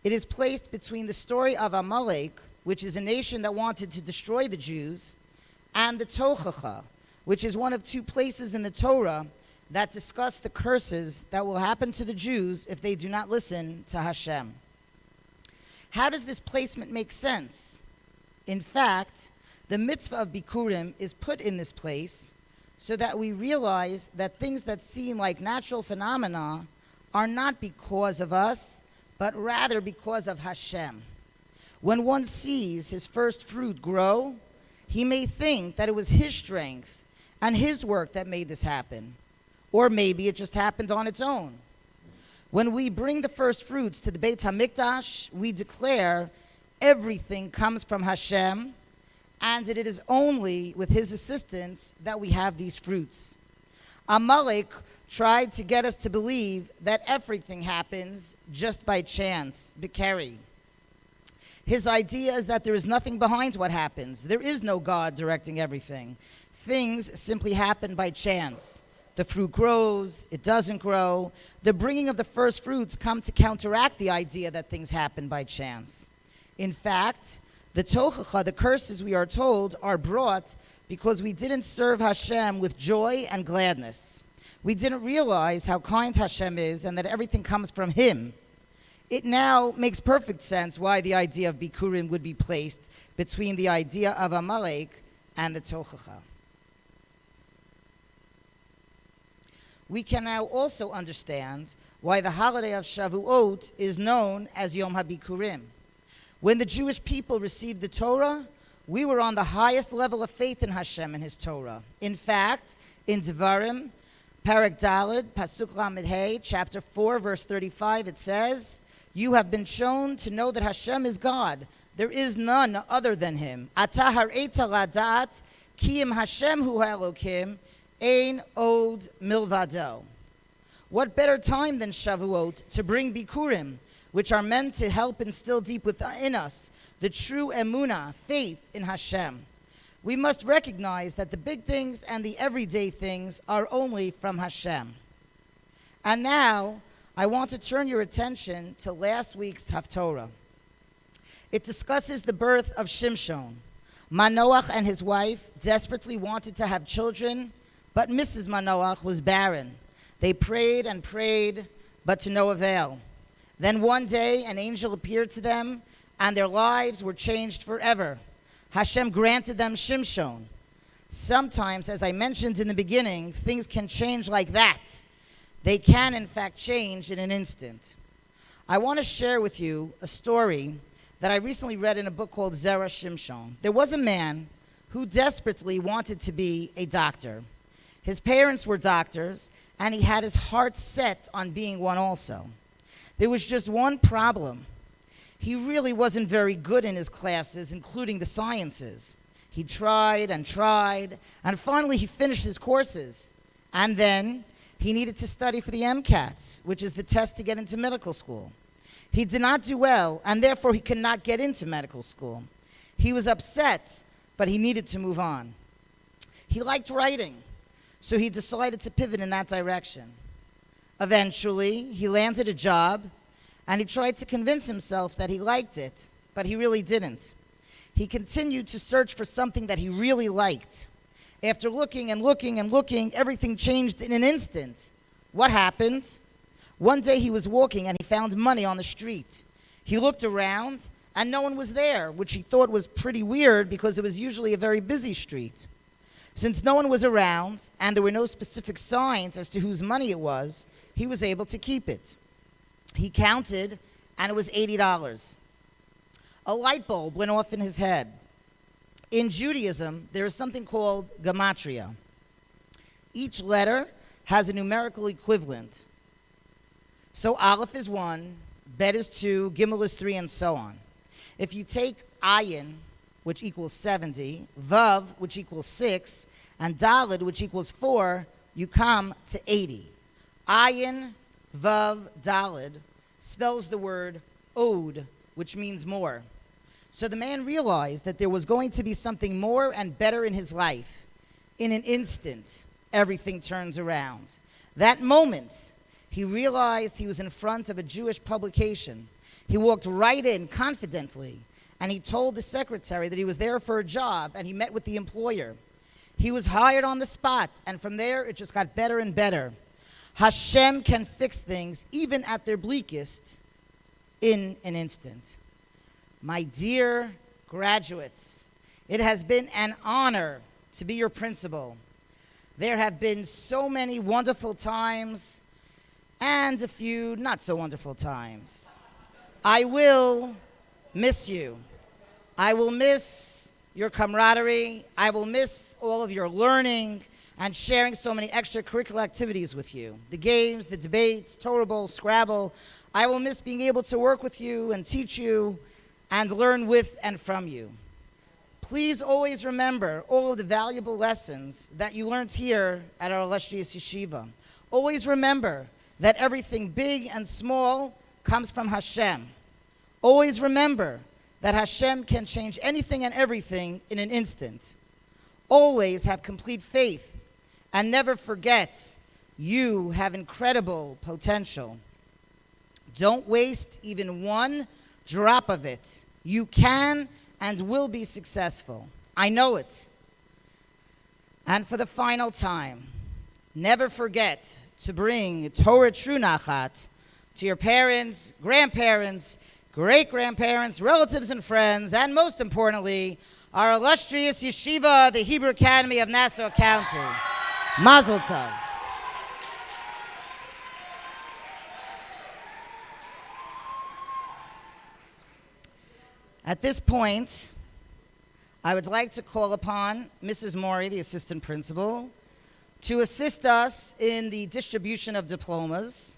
it is placed between the story of Amalek, which is a nation that wanted to destroy the Jews, and the Tochacha, which is one of two places in the Torah that discuss the curses that will happen to the Jews if they do not listen to Hashem. How does this placement make sense? In fact, the mitzvah of Bikurim is put in this place so that we realize that things that seem like natural phenomena are not because of us, but rather because of Hashem. When one sees his first fruit grow, he may think that it was his strength and his work that made this happen. Or maybe it just happened on its own. When we bring the first fruits to the Beit HaMikdash, we declare everything comes from Hashem, and it is only with his assistance that we have these fruits. Amalek tried to get us to believe that everything happens just by chance, Bikeri. His idea is that there is nothing behind what happens. There is no God directing everything. Things simply happen by chance. The fruit grows, it doesn't grow. The bringing of the first fruits come to counteract the idea that things happen by chance. In fact, the tochacha, the curses we are told, are brought because we didn't serve Hashem with joy and gladness. We didn't realize how kind Hashem is and that everything comes from Him. It now makes perfect sense why the idea of Bikurim would be placed between the idea of Amalek and the tochacha. We can now also understand why the holiday of Shavuot is known as Yom HaBikurim. When the Jewish people received the Torah, we were on the highest level of faith in Hashem and His Torah. In fact, in Devarim, Parak Daled, Pasuk Lamed Hey, chapter 4, verse 35, it says, "You have been shown to know that Hashem is God. There is none other than Him. Ata har'eta ladat, ki im Hashem hu Elokim, ein od milvado." What better time than Shavuot to bring Bikurim, which are meant to help instill deep within us the true emunah, faith in Hashem. We must recognize that the big things and the everyday things are only from Hashem. And now, I want to turn your attention to last week's Haftorah. It discusses the birth of Shimshon. Manoach and his wife desperately wanted to have children, but Mrs. Manoach was barren. They prayed and prayed, but to no avail. Then one day, an angel appeared to them, and their lives were changed forever. Hashem granted them Shimshon. Sometimes, as I mentioned in the beginning, things can change like that. They can, in fact, change in an instant. I want to share with you a story that I recently read in a book called Zera Shimshon. There was a man who desperately wanted to be a doctor. His parents were doctors, and he had his heart set on being one also. There was just one problem. He really wasn't very good in his classes, including the sciences. He tried, and finally he finished his courses. And then he needed to study for the MCATs, which is the test to get into medical school. He did not do well, and therefore he could not get into medical school. He was upset, but he needed to move on. He liked writing, so he decided to pivot in that direction. Eventually, he landed a job, and he tried to convince himself that he liked it, but he really didn't. He continued to search for something that he really liked. After looking and looking and looking, everything changed in an instant. What happened? One day he was walking and he found money on the street. He looked around and no one was there, which he thought was pretty weird because it was usually a very busy street. Since no one was around and there were no specific signs as to whose money it was, he was able to keep it. He counted, and it was $80. A light bulb went off in his head. In Judaism, there is something called gematria. Each letter has a numerical equivalent. So Aleph is 1, Bet is 2, Gimel is 3, and so on. If you take Ayin, which equals 70, Vav, which equals 6, and Daled, which equals 4, you come to 80. Ayin, Vav, Daled spells the word Od, which means more. So the man realized that there was going to be something more and better in his life. In an instant, everything turns around. That moment, he realized he was in front of a Jewish publication. He walked right in confidently, and he told the secretary that he was there for a job, and he met with the employer. He was hired on the spot, and from there, it just got better and better. Hashem can fix things, even at their bleakest, in an instant. My dear graduates, it has been an honor to be your principal. There have been so many wonderful times and a few not so wonderful times. I will miss you. I will miss your camaraderie. I will miss all of your learning and sharing so many extracurricular activities with you. The games, the debates, Torah Bowl, Scrabble. I will miss being able to work with you and teach you and learn with and from you. Please always remember all of the valuable lessons that you learned here at our illustrious yeshiva. Always remember that everything big and small comes from Hashem. Always remember that Hashem can change anything and everything in an instant. Always have complete faith and never forget you have incredible potential. Don't waste even one drop of it. You can and will be successful. I know it. And for the final time, never forget to bring Torah True Nachat to your parents, grandparents, great-grandparents, relatives and friends, and most importantly, our illustrious yeshiva, the Hebrew Academy of Nassau County. Mazel Tov. At this point, I would like to call upon Mrs. Maury, the assistant principal, to assist us in the distribution of diplomas.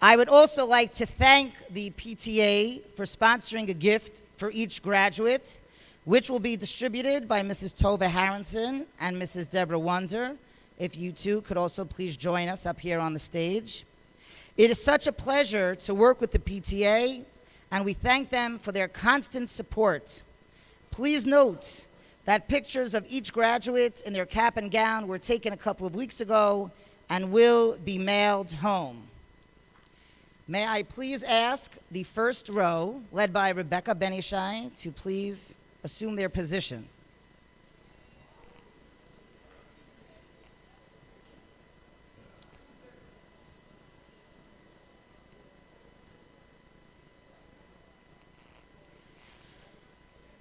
I would also like to thank the PTA for sponsoring a gift for each graduate, which will be distributed by Mrs. Tova Harrison and Mrs. Deborah Wonder. If you two could also please join us up here on the stage. It is such a pleasure to work with the PTA, and we thank them for their constant support. Please note that pictures of each graduate in their cap and gown were taken a couple of weeks ago and will be mailed home. May I please ask the first row, led by Rebecca Benishai, to please assume their position.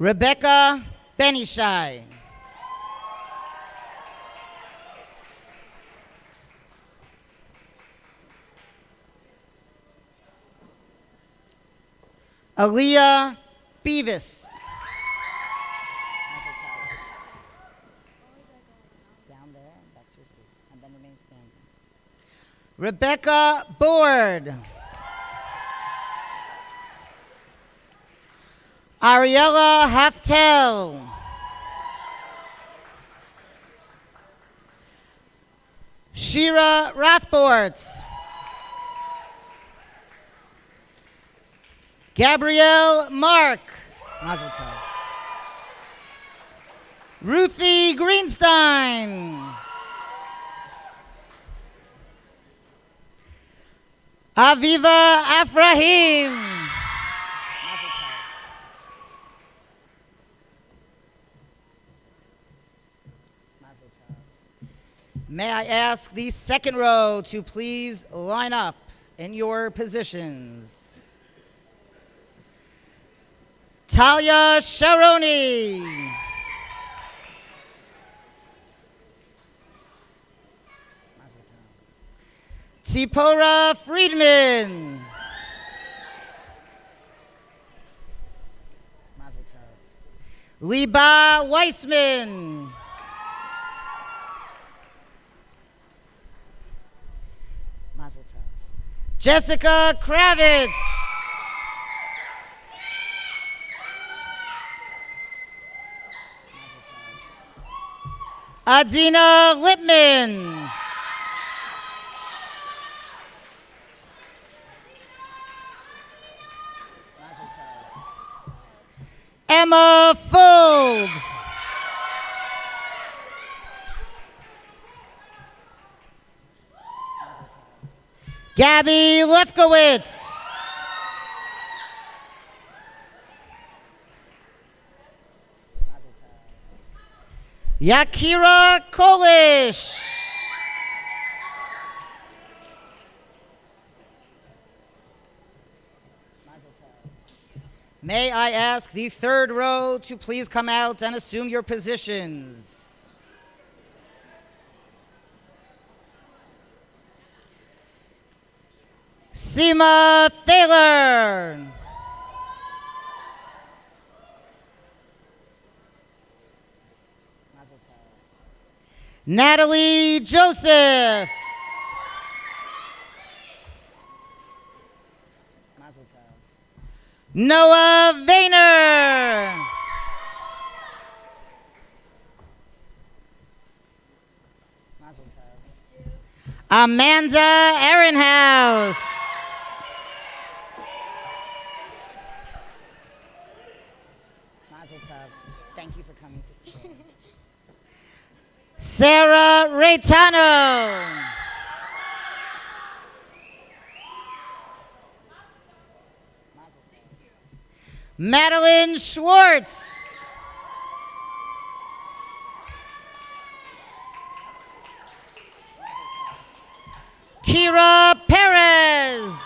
Rebecca Benishai. Aaliyah Beavis. Down there, back to your seat, and then remain standing. Rebecca Board. Ariella Haftel. Shira Rathbort. Gabrielle Mark. Mazel tov. Ruthie Greenstein. Aviva Afrahim. May I ask the second row to please line up in your positions. Talia Sharoni. Tipora Friedman. Liba Weissman. Jessica Kravitz. Adina Lipman. Emma Fold. Gabby Lefkowitz. Yakira Kolish. May I ask the third row to please come out and assume your positions. Seema Thaler. Natalie Joseph. Noah Vayner. Amanda Ehrenhaus. Thank you for coming to school. Sarah Reitano. Madeline Schwartz. Kira Perez.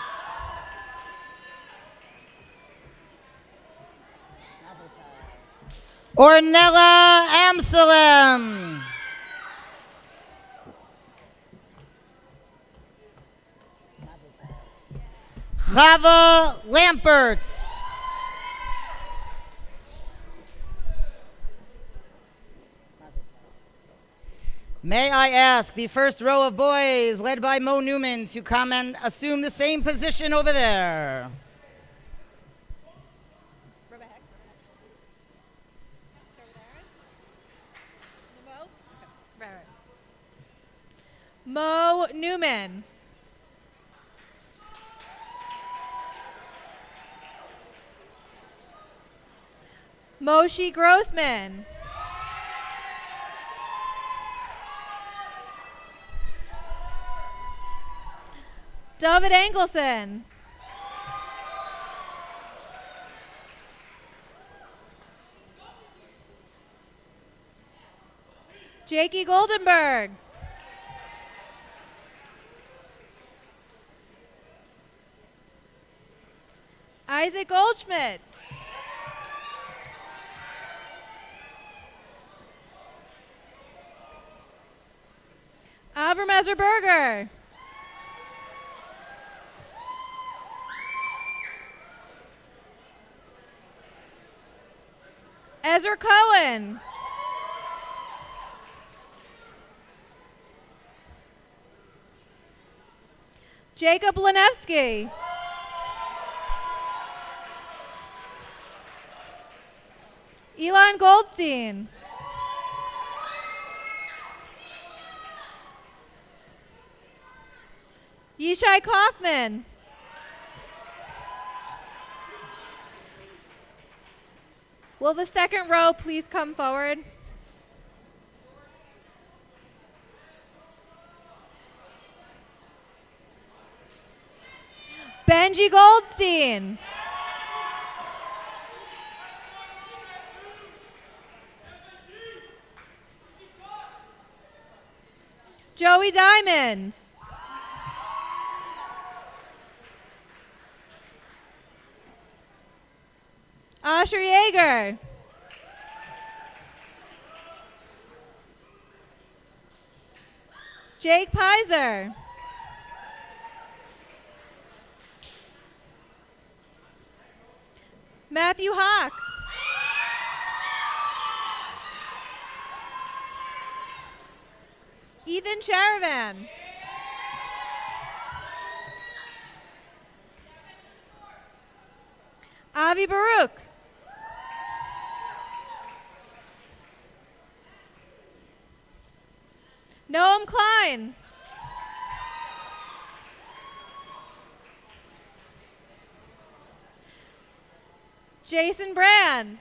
Ornella Amsalem. Chava Lampert. May I ask the first row of boys, led by Mo Newman, to come and assume the same position over there. Mo Newman. Moshi Grossman. David Engelson. Jakey Goldenberg. Isaac Goldschmidt. Avram Ezerberger. Ezra Cohen. Jacob Lanevsky. Elon Goldstein. Yishai Kaufman. Will the second row please come forward? Benji Goldstein. Joey Diamond. Asher Yeager. Jake Pizer. Matthew Hawk. Ethan Charavan. Avi Baruch. Noam Klein. Jason Brand.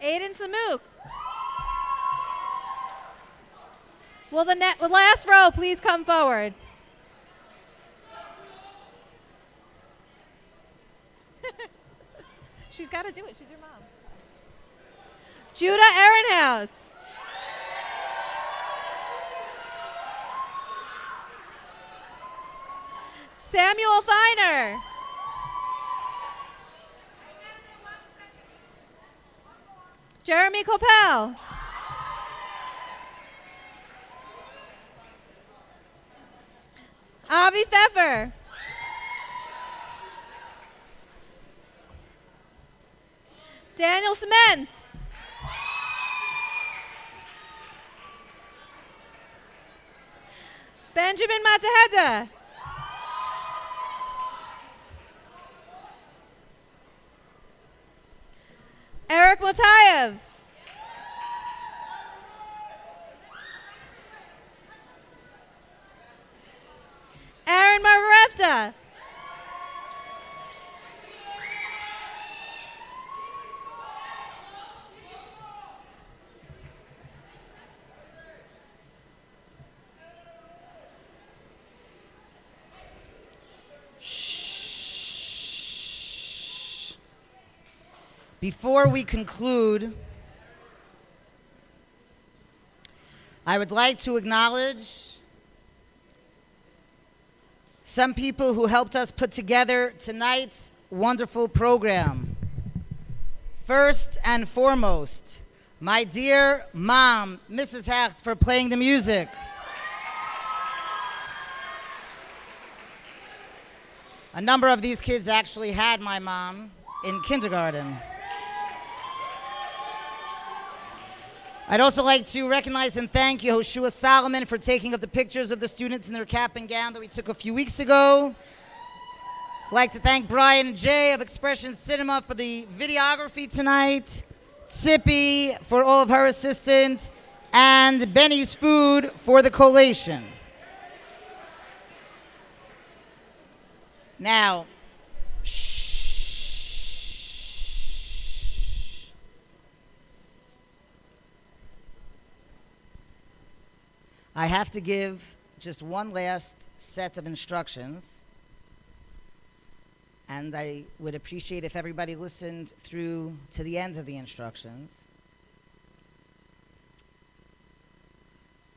Aiden Samuk. Will the last row please come forward? She's got to do it. She's your mom. Judah Ehrenhaus. Samuel Feiner. Jeremy Coppell. Avi Pfeffer. Daniel Cement. Benjamin Mataheda. Eric Motayev. Aaron Marvarefta. Before we conclude, I would like to acknowledge some people who helped us put together tonight's wonderful program. First and foremost, my dear mom, Mrs. Hecht, for playing the music. A number of these kids actually had my mom in kindergarten. I'd also like to recognize and thank Yehoshua Solomon for taking up the pictures of the students in their cap and gown that we took a few weeks ago. I'd like to thank Brian and Jay of Expression Cinema for the videography tonight, Sippy for all of her assistance, and Benny's Food for the collation. Now, I have to give just one last set of instructions, and I would appreciate if everybody listened through to the end of the instructions.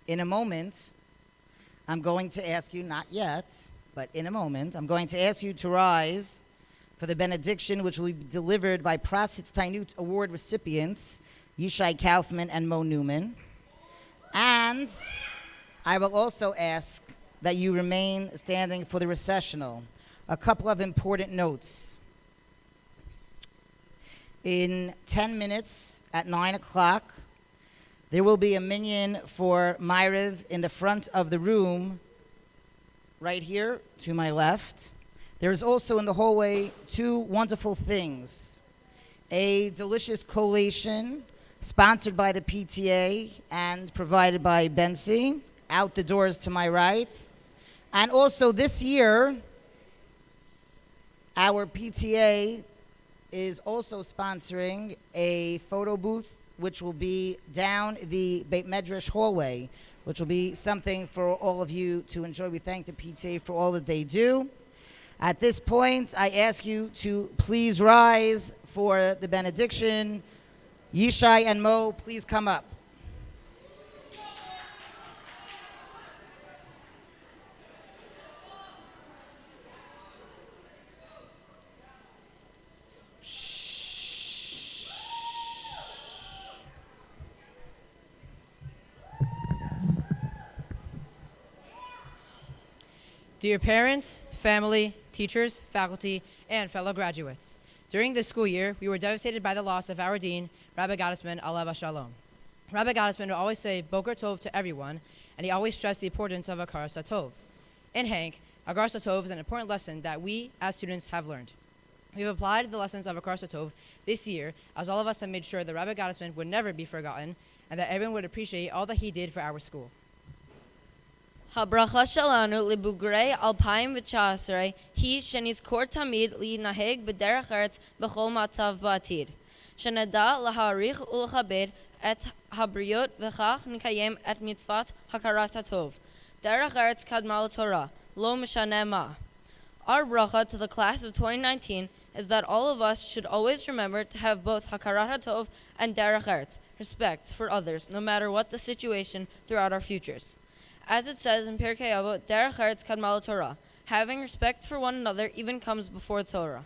In a moment, I'm going to ask you, not yet, but in a moment, I'm going to ask you to rise for the benediction, which will be delivered by Prasitz Tainut Award recipients, Yishai Kaufman and Mo Newman. And I will also ask that you remain standing for the recessional. A couple of important notes. In 10 minutes at 9 o'clock, there will be a minyan for Myriv in the front of the room, right here to my left. There is also in the hallway two wonderful things. A delicious collation sponsored by the PTA and provided by Bensi, out the doors to my right. And also this year, our PTA is also sponsoring a photo booth, which will be down the Beit Medrash hallway, which will be something for all of you to enjoy. We thank the PTA for all that they do. At this point, I ask you to please rise for the benediction. Yishai and Mo, please come up. Dear parents, family, teachers, faculty, and fellow graduates, during this school year, we were devastated by the loss of our dean, Rabbi Gottesman, Alev Shalom. Rabbi Gottesman would always say Boker Tov to everyone, and he always stressed the importance of Hakaras HaTov. In HANC, Hakaras HaTov is an important lesson that we, as students, have learned. We've applied the lessons of Hakaras HaTov this year, as all of us have made sure that Rabbi Gottesman would never be forgotten, and that everyone would appreciate all that he did for our school. הברכה שלנו לבוגרי 2019 היא שנזכור תמיד להתנהג בדרך ארץ בכל מצב בעתיד. שנדע להעריך ולכבד את הבריות וכך נקיים את מצוות הכרת הטוב. דרך ארץ קדמה לתורה, לא משנה מה. Our bracha to the class of 2019 is that all of us should always remember to have both hakarat hatov and derech eretz, respect for others, no matter what the situation throughout our futures. As it says in Pirkei Avot, derech eretz kadma Torah, having respect for one another even comes before Torah.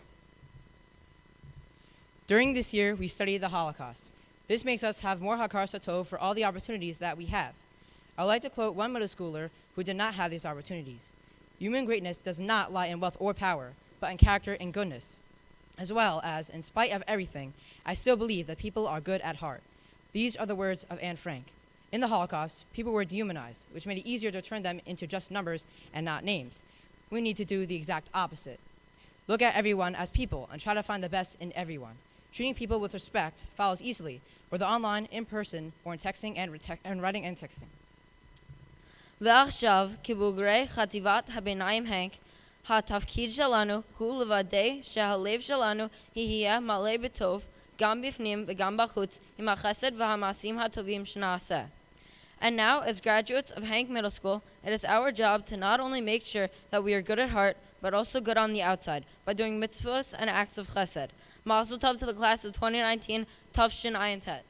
During this year, we studied the Holocaust. This makes us have more hakaras hatov for all the opportunities that we have. I'd like to quote one middle schooler who did not have these opportunities. Human greatness does not lie in wealth or power, but in character and goodness. As well as, in spite of everything, I still believe that people are good at heart. These are the words of Anne Frank. In the Holocaust, people were dehumanized, which made it easier to turn them into just numbers and not names. We need to do the exact opposite. Look at everyone as people and try to find the best in everyone. Treating people with respect follows easily, whether online, in person, or in texting and writing and texting. ועכשיו, כבוגרי חטיבת הביניים הנק, התפקיד שלנו הוא לוודא שהלב שלנו יהיה מלא בטוב, גם בפנים וגם בחוץ, עם החסד והמעשים הטובים שנעשה. And now, as graduates of HANC Middle School, it is our job to not only make sure that we are good at heart, but also good on the outside, by doing mitzvahs and acts of chesed. Mazel tov to the class of 2019, Tov Shin Ayin Tet.